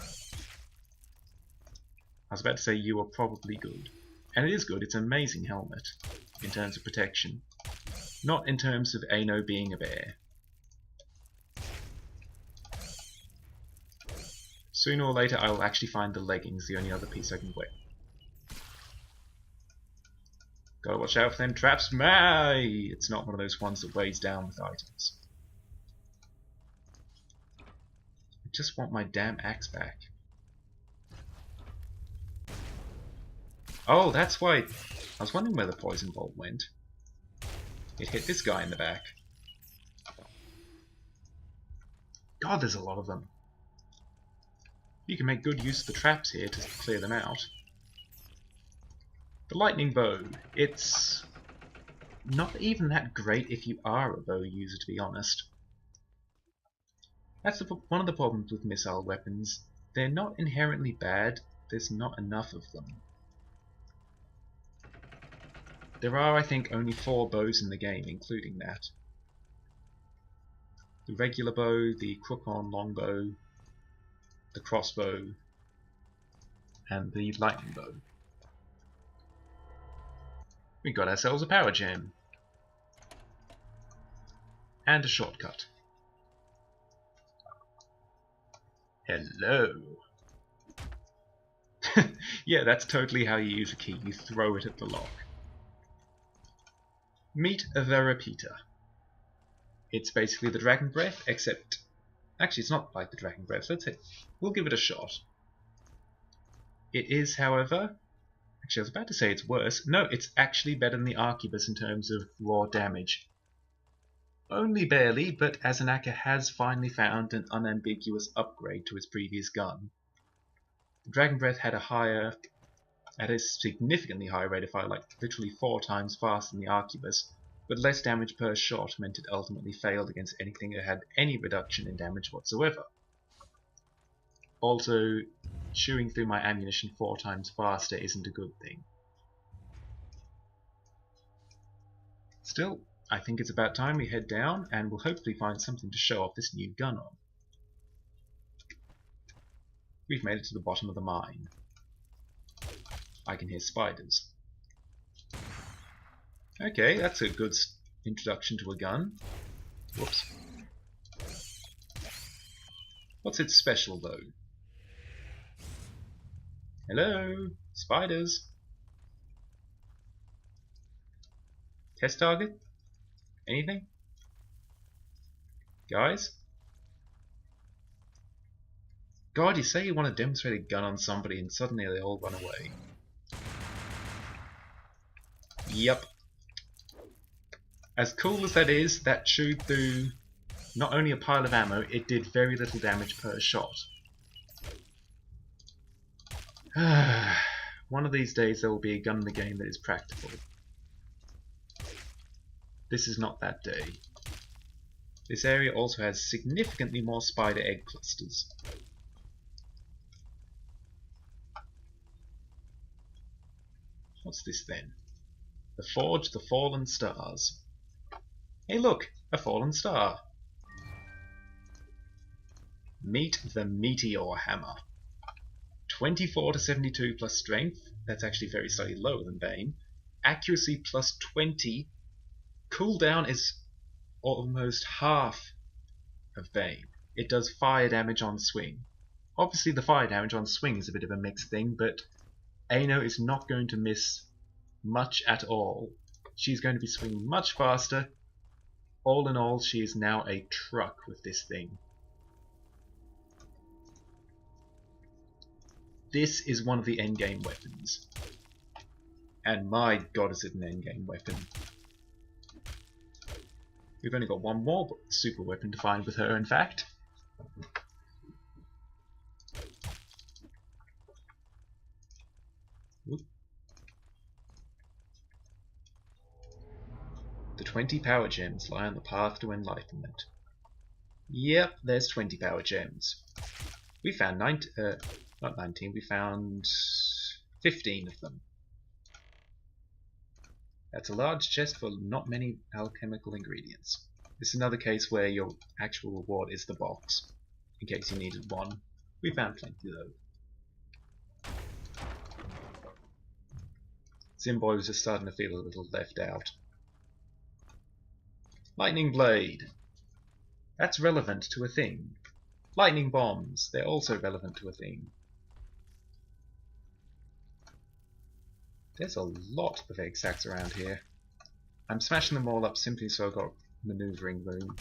I was about to say you are probably good. And it is good, it's an amazing helmet in terms of protection. Not in terms of Aino being a bear. Sooner or later I will actually find the leggings, the only other piece I can wear. Gotta watch out for them traps. It's not one of those ones that weighs down with items. I just want my damn axe back. Oh, that's why. I was wondering where the poison bolt went. It hit this guy in the back. God, there's a lot of them. You can make good use of the traps here to clear them out. The lightning bow. It's not even that great if you are a bow user, to be honest. That's one of the problems with missile weapons. They're not inherently bad, there's not enough of them. There are, I think, only 4 bows in the game, including that. The regular bow, the crook-on longbow, the crossbow, and the lightning bow. We got ourselves a power gem. And a shortcut. Hello. Yeah, that's totally how you use a key. You throw it at the lock. Meet a Verapita. It's basically the Dragon Breath, except... Actually, it's not like the Dragon Breath. We'll give it a shot. It is, however... Actually, I was about to say it's worse. No, it's actually better than the Arquebus in terms of raw damage. Only barely, but Azanaka has finally found an unambiguous upgrade to its previous gun. The Dragon Breath had a significantly higher rate of fire, like literally 4 times faster than the Arquebus, but less damage per shot meant it ultimately failed against anything that had any reduction in damage whatsoever. Also, chewing through my ammunition 4 times faster isn't a good thing. Still, I think it's about time we head down, and we'll hopefully find something to show off this new gun on. We've made it to the bottom of the mine. I can hear spiders. Okay, that's a good introduction to a gun. Whoops. What's its special, though? Hello? Spiders? Test target? Anything? Guys? God, you say you want to demonstrate a gun on somebody and suddenly they all run away. Yep. As cool as that is, that chewed through not only a pile of ammo, it did very little damage per shot. One of these days there will be a gun in the game that is practical. This is not that day. This area also has significantly more spider egg clusters. What's this then? The Forge, the Fallen Stars. Hey look! A fallen star! Meet the Meteor Hammer. 24 to 72 plus strength. That's actually very slightly lower than Bane. Accuracy plus 20. Cooldown is almost half of Bane. It does fire damage on swing. Obviously the fire damage on swing is a bit of a mixed thing, but Aino is not going to miss much at all. She's going to be swinging much faster. All in all, she is now a truck with this thing. This is one of the endgame weapons. And my god, is it an endgame weapon. We've only got one more super weapon to find with her, in fact. Oop. The 20 power gems lie on the path to enlightenment. Yep, there's 20 power gems. We found not 19, we found 15 of them. That's a large chest for not many alchemical ingredients. This is another case where your actual reward is the box, in case you needed one. We found plenty though. Zimboy was just starting to feel a little left out. Lightning Blade. That's relevant to a thing. Lightning Bombs. They're also relevant to a thing. There's a lot of egg sacs around here. I'm smashing them all up simply so I've got maneuvering room.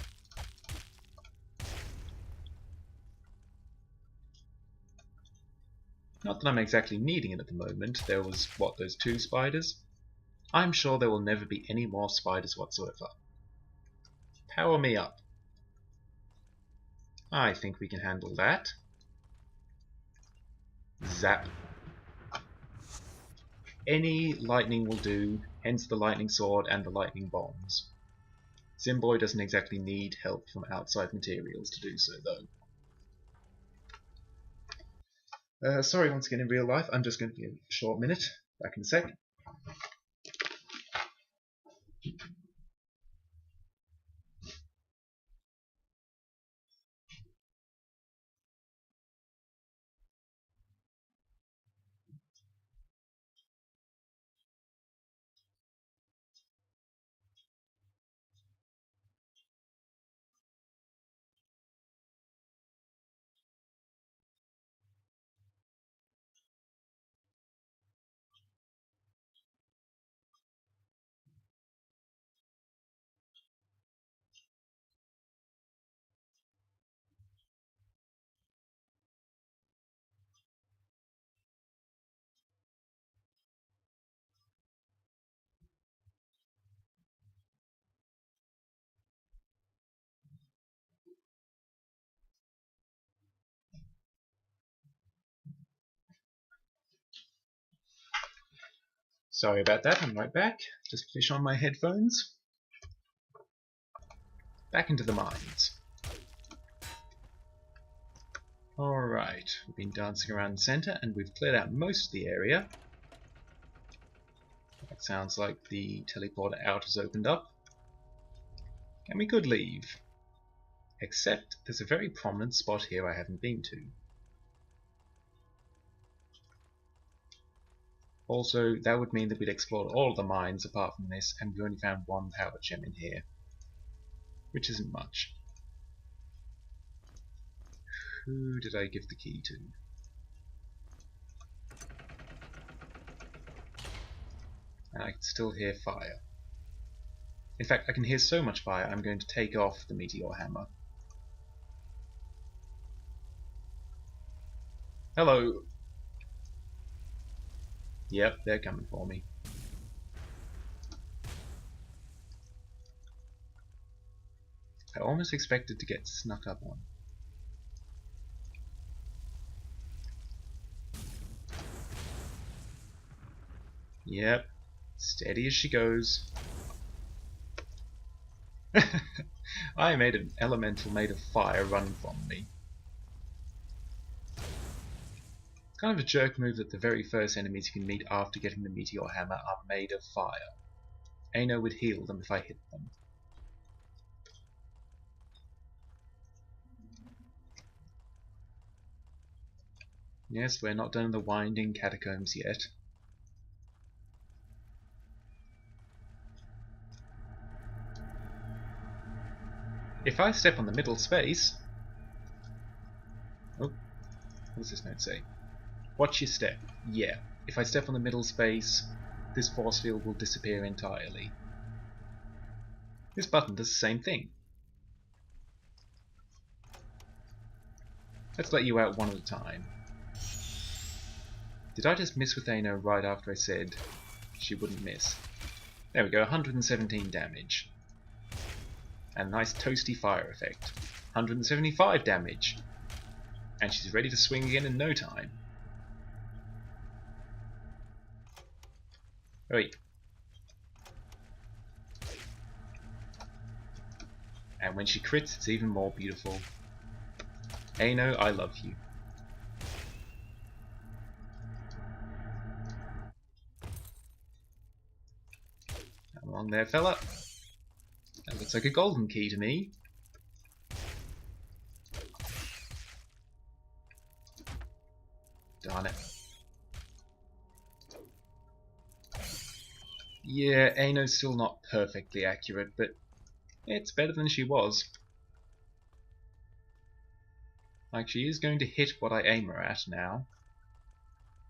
Not that I'm exactly needing it at the moment. There was, what, those 2 spiders? I'm sure there will never be any more spiders whatsoever. Power me up. I think we can handle that. Zap. Any lightning will do, hence the lightning sword and the lightning bombs. Zimboy doesn't exactly need help from outside materials to do so, though. Sorry once again in real life, I'm just going to give a short minute. Back in a sec. Sorry about that, I'm right back. Just fish on my headphones. Back into the mines. Alright, we've been dancing around the centre and we've cleared out most of the area. That sounds like the teleporter out has opened up. And we could leave. Except there's a very prominent spot here I haven't been to. Also, that would mean that we'd explored all of the mines apart from this, and we only found 1 power gem in here. Which isn't much. Who did I give the key to? And I can still hear fire. In fact, I can hear so much fire, I'm going to take off the Meteor Hammer. Hello! Yep, they're coming for me. I almost expected to get snuck up on. Yep, steady as she goes. I made an elemental made of fire run from me. It's kind of a jerk move that the very first enemies you can meet after getting the Meteor Hammer are made of fire. Aino would heal them if I hit them. Yes, we're not done in the winding catacombs yet. If I step on the middle space... Oh, what does this note say? Watch your step. Yeah, if I step on the middle space, this force field will disappear entirely. This button does the same thing. Let's let you out one at a time. Did I just miss with Ano right after I said she wouldn't miss? There we go, 117 damage. And a nice toasty fire effect. 175 damage. And she's ready to swing again in no time. Wait. And when she crits, it's even more beautiful. Ano, I love you. Come along there, fella. That looks like a golden key to me. Darn it. Yeah, Ano's still not perfectly accurate, but it's better than she was. Like, she is going to hit what I aim her at now.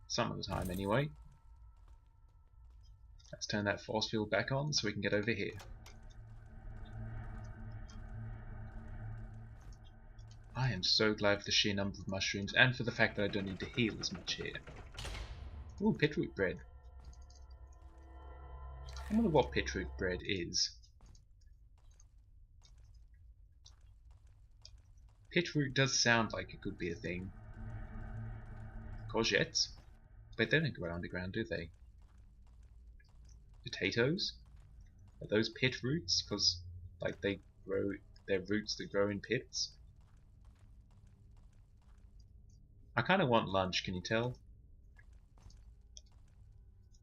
Some of the time, anyway. Let's turn that force field back on so we can get over here. I am so glad for the sheer number of mushrooms, and for the fact that I don't need to heal as much here. Ooh, pitroot bread. I wonder what pitroot bread is. Pitroot does sound like it could be a thing. Courgettes? But they don't grow underground, do they? Potatoes? Are those pit roots? Because, like, they grow, they're roots that grow in pits? I kind of want lunch, can you tell?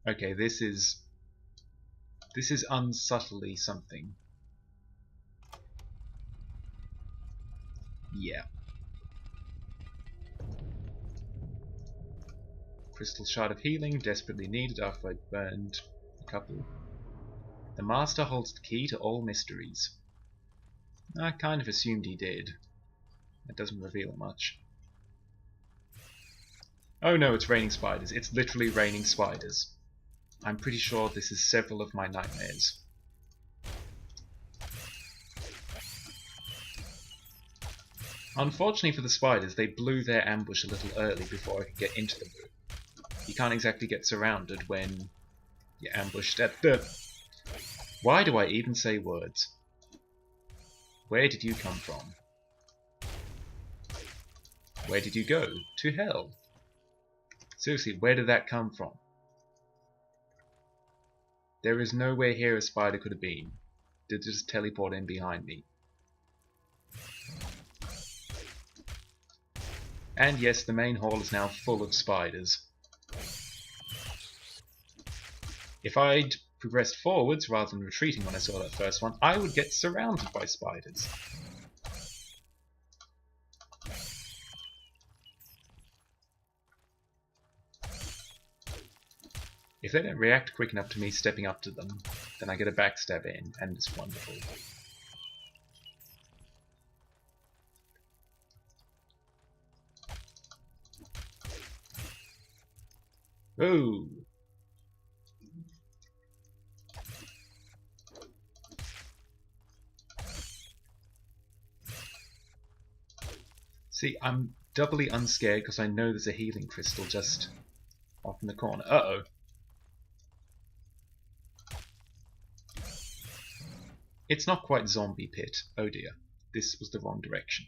Okay, this is unsubtly something. Yeah. Crystal shard of healing, desperately needed after I'd burned a couple. The Master holds the key to all mysteries. I kind of assumed he did. It doesn't reveal much. Oh no, it's raining spiders. It's literally raining spiders. I'm pretty sure this is several of my nightmares. Unfortunately for the spiders, they blew their ambush a little early before I could get into the room. You can't exactly get surrounded when you're ambushed at the... Why do I even say words? Where did you come from? Where did you go? To hell. Seriously, where did that come from? There is nowhere here a spider could have been. Did it just teleport in behind me? And yes, the main hall is now full of spiders. If I'd progressed forwards rather than retreating when I saw that first one, I would get surrounded by spiders. If they don't react quick enough to me stepping up to them, then I get a backstab in, and it's wonderful. Oh! See, I'm doubly unscared because I know there's a healing crystal just off in the corner. Uh-oh. It's not quite zombie pit. Oh dear. This was the wrong direction.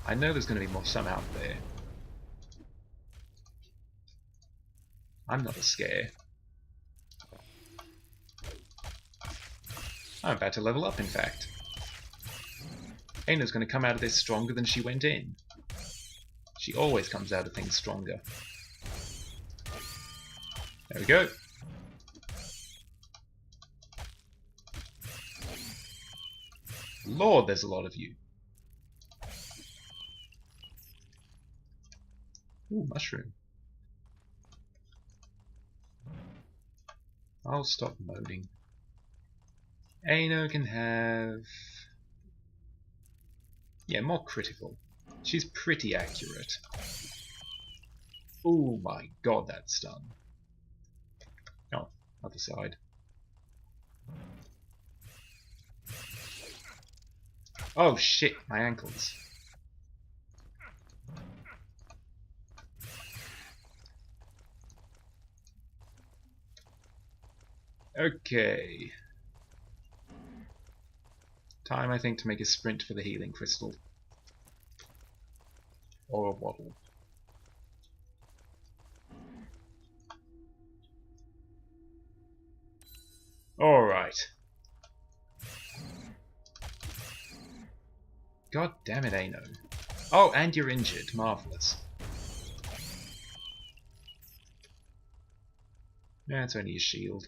I know there's going to be more some out there. I'm not a scare. I'm about to level up, in fact. Ano's going to come out of this stronger than she went in. She always comes out of things stronger. There we go. Lord, there's a lot of you. Ooh, mushroom. I'll stop moaning. Ano can have... yeah, more critical. She's pretty accurate. Oh my god, that stun. Oh, other side. Oh shit, my ankles. Okay. Time, I think, to make a sprint for the healing crystal. Or a waddle. Alright. God damn it, Ano. Oh, and you're injured. Marvellous. Yeah, it's only a shield.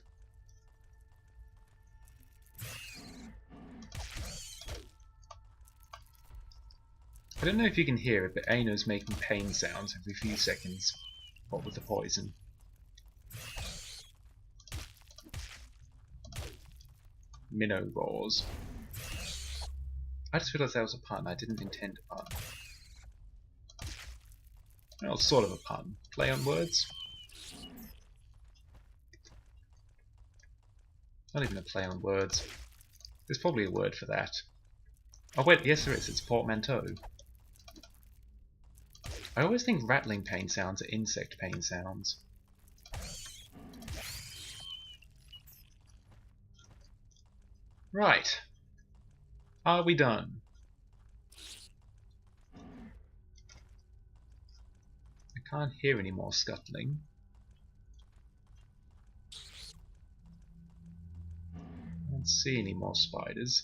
I don't know if you can hear it, but Ano's making pain sounds every few seconds. What with the poison. Minnow roars. I just realised that was a pun. I didn't intend a pun. Well, sort of a pun. Play on words. Not even a play on words. There's probably a word for that. Oh wait, yes there is. It's portmanteau. I always think rattling pain sounds are insect pain sounds. Right. Are we done? I can't hear any more scuttling. I don't see any more spiders.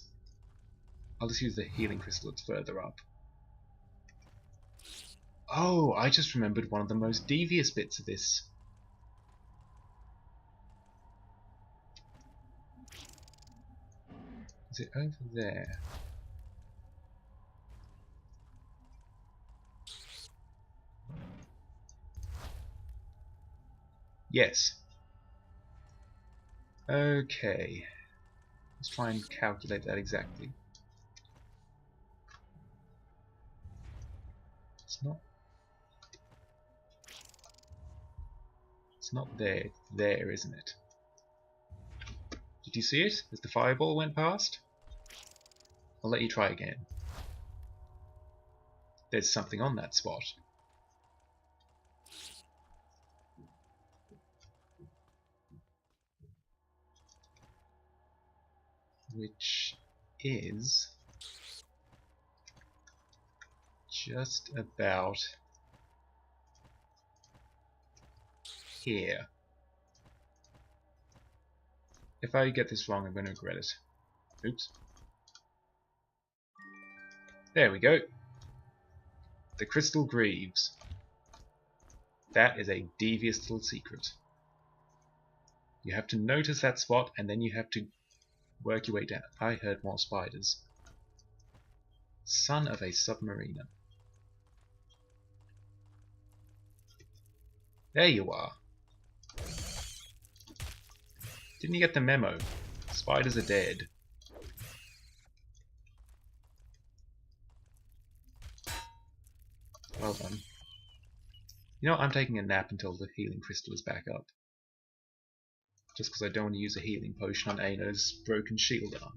I'll just use the healing crystal that's further up. Oh, I just remembered one of the most devious bits of this. Is it over there? Yes. Okay. Let's try and calculate that exactly. It's not there. It's there, isn't it? Did you see it as the fireball went past? I'll let you try again. There's something on that spot. Which is just about here. If I get this wrong, I'm going to regret it. Oops. There we go. The Crystal Greaves. That is a devious little secret. You have to notice that spot, and then you have to work your way down. I heard more spiders. Son of a submariner. There you are. Didn't you get the memo? Spiders are dead. Well done. You know what, I'm taking a nap until the healing crystal is back up. Just because I don't want to use a healing potion on Ano's broken shield arm.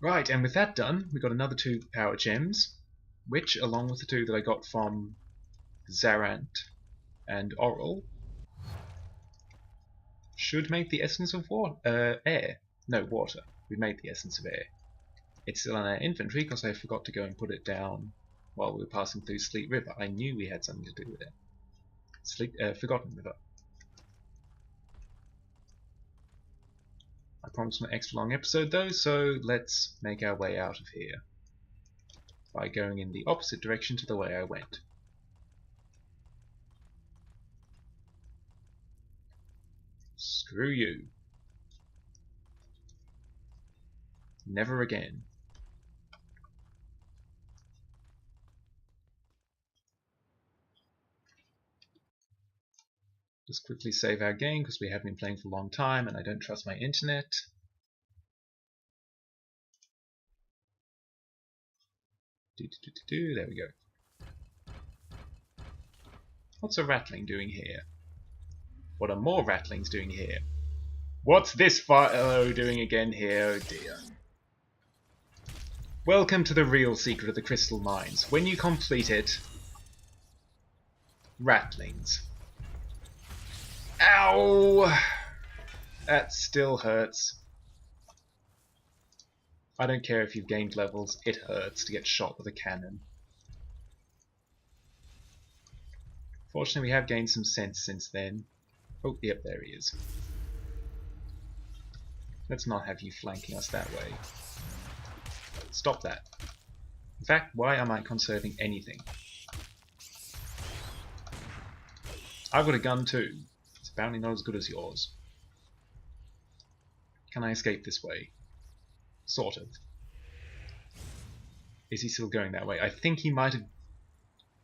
Right, and with that done, we got another 2 power gems, which, along with the 2 that I got from Zarant and Oral, should make the essence of air. No, water. We made the essence of air. It's still in our inventory because I forgot to go and put it down while we were passing through Sleet River. I knew we had something to do with it. Forgotten River. I promised an extra long episode though, so let's make our way out of here by going in the opposite direction to the way I went. Screw you. Never again. Just quickly save our game because we have been playing for a long time and I don't trust my internet. There we go. What's a ratling doing here? What are more ratlings doing here? What's this fellow doing again here? Oh dear. Welcome to the real secret of the crystal mines. When you complete it, ratlings. Ow! That still hurts. I don't care if you've gained levels, it hurts to get shot with a cannon. Fortunately, we have gained some sense since then. Oh, yep, there he is. Let's not have you flanking us that way. Stop that. In fact, why am I conserving anything? I've got a gun too. It's apparently not as good as yours. Can I escape this way? Sort of. Is he still going that way? I think he might have...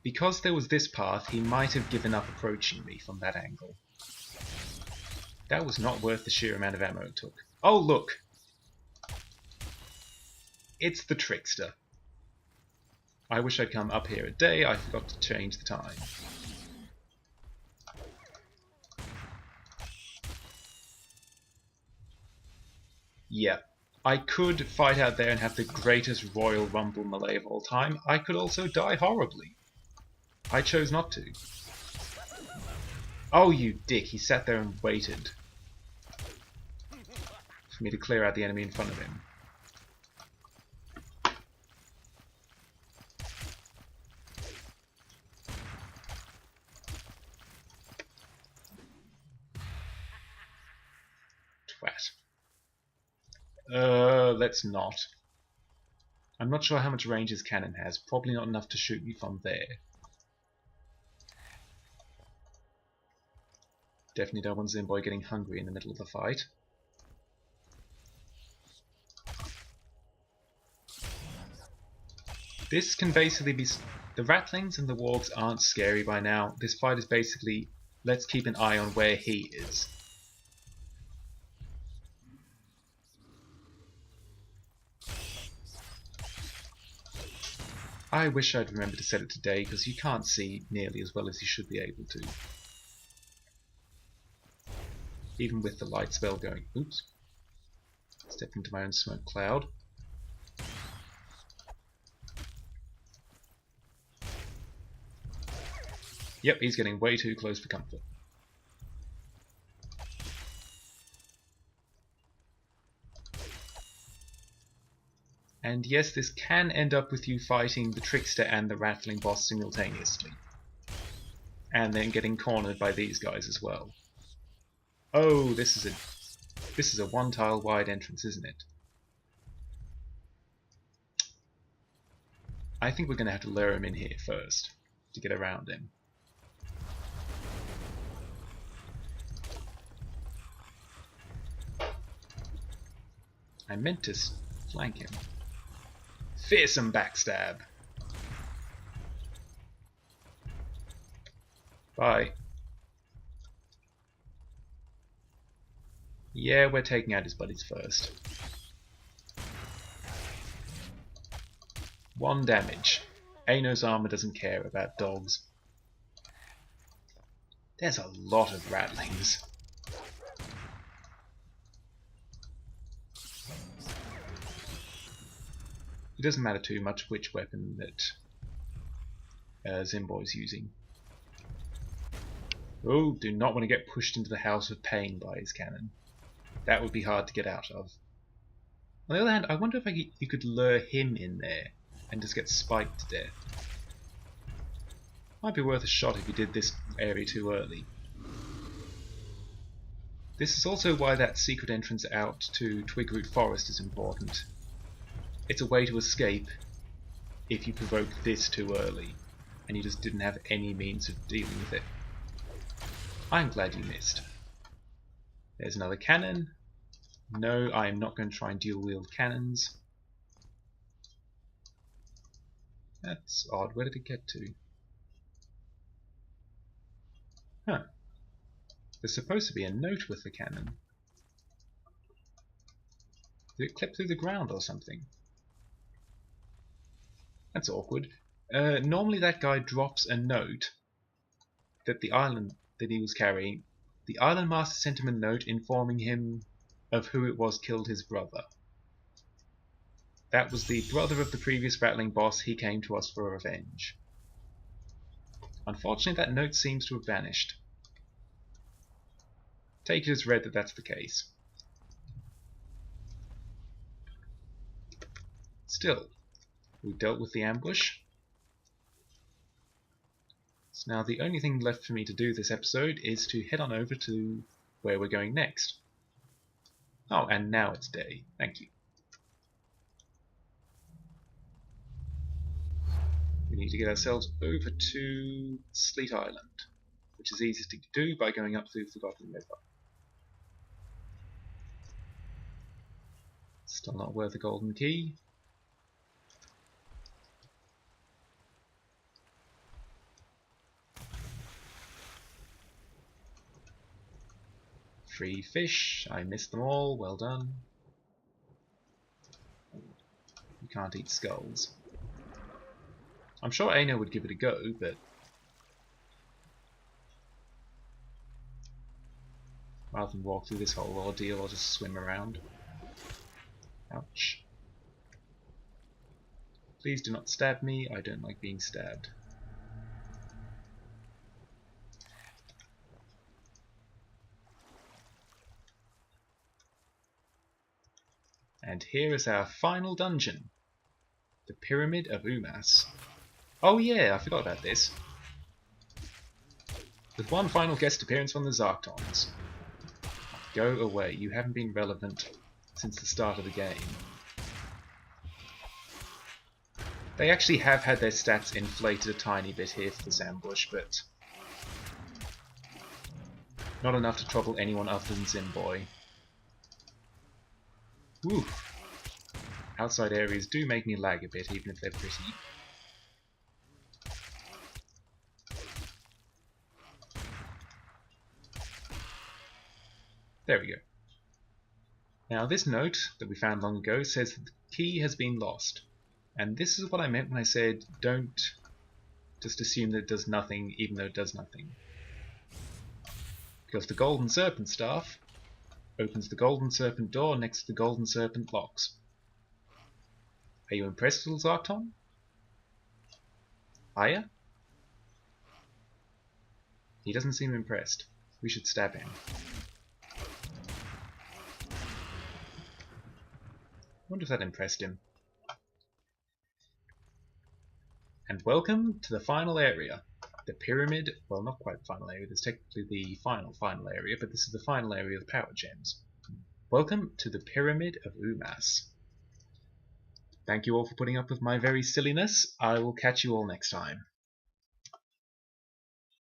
Because there was this path, he might have given up approaching me from that angle. That was not worth the sheer amount of ammo it took. Oh, look! It's the trickster. I wish I'd come up here a day. I forgot to change the time. Yeah. I could fight out there and have the greatest Royal Rumble melee of all time. I could also die horribly. I chose not to. Oh, you dick. He sat there and waited for me to clear out the enemy in front of him. Twat. Let's not. I'm not sure how much range his cannon has. Probably not enough to shoot me from there. Definitely don't want Zimboy getting hungry in the middle of the fight. This can basically be... The ratlings and the wargs aren't scary by now. This fight is basically, let's keep an eye on where he is. I wish I'd remembered to set it today, because you can't see nearly as well as you should be able to. Even with the light spell going. Oops. Stepped into my own smoke cloud. Yep, he's getting way too close for comfort. And yes, this can end up with you fighting the trickster and the rattling boss simultaneously. And then getting cornered by these guys as well. Oh, this is a one tile wide entrance, isn't it? I think we're going to have to lure him in here first to get around him. I meant to flank him. Fearsome backstab. Bye. Yeah, we're taking out his buddies first. 1 damage. Ano's armor doesn't care about dogs. There's a lot of rattlings. It doesn't matter too much which weapon that Zimboy's using. Oh, do not want to get pushed into the house of pain by his cannon. That would be hard to get out of. On the other hand, I wonder if you could lure him in there and just get spiked to death. Might be worth a shot if you did this area too early. This is also why that secret entrance out to Twigroot Forest is important. It's a way to escape if you provoke this too early and you just didn't have any means of dealing with it. I'm glad you missed. There's another cannon. No, I'm not going to try and dual wield cannons. That's odd. Where did it get to? Huh. There's supposed to be a note with the cannon. Did it clip through the ground or something? That's awkward. Normally that guy drops a note that the island that he was carrying. The island master sent him a note informing him of who it was killed his brother. That was the brother of the previous battling boss. He came to us for revenge. Unfortunately, that note seems to have vanished. Take it as read that that's the case. Still, we've dealt with the ambush. So now the only thing left for me to do this episode is to head on over to where we're going next. Oh, and now it's day. Thank you. We need to get ourselves over to Sleet Island, which is easy to do by going up through the Forgotten River. Still not worth a golden key. Free fish. I missed them all. Well done. You can't eat skulls. I'm sure Aino would give it a go, but rather than walk through this whole ordeal, I'll just swim around. Ouch. Please do not stab me. I don't like being stabbed. And here is our final dungeon. The Pyramid of Umas. Oh yeah, I forgot about this. With one final guest appearance from the Zarktons. Go away, you haven't been relevant since the start of the game. They actually have had their stats inflated a tiny bit here for this ambush, but not enough to trouble anyone other than Zimboy. Woo! Outside areas do make me lag a bit, even if they're pretty. There we go. Now this note that we found long ago says that the key has been lost. And this is what I meant when I said don't just assume that it does nothing even though it does nothing. Because the Golden Serpent Staff opens the Golden Serpent door next to the Golden Serpent locks. Are you impressed, little Zarkton? Are ya? He doesn't seem impressed. We should stab him. I wonder if that impressed him. And welcome to the final area. The pyramid, well, not quite the final area, there's technically the final area, but this is the final area of the power gems. Welcome to the Pyramid of Umas. Thank you all for putting up with my very silliness. I will catch you all next time.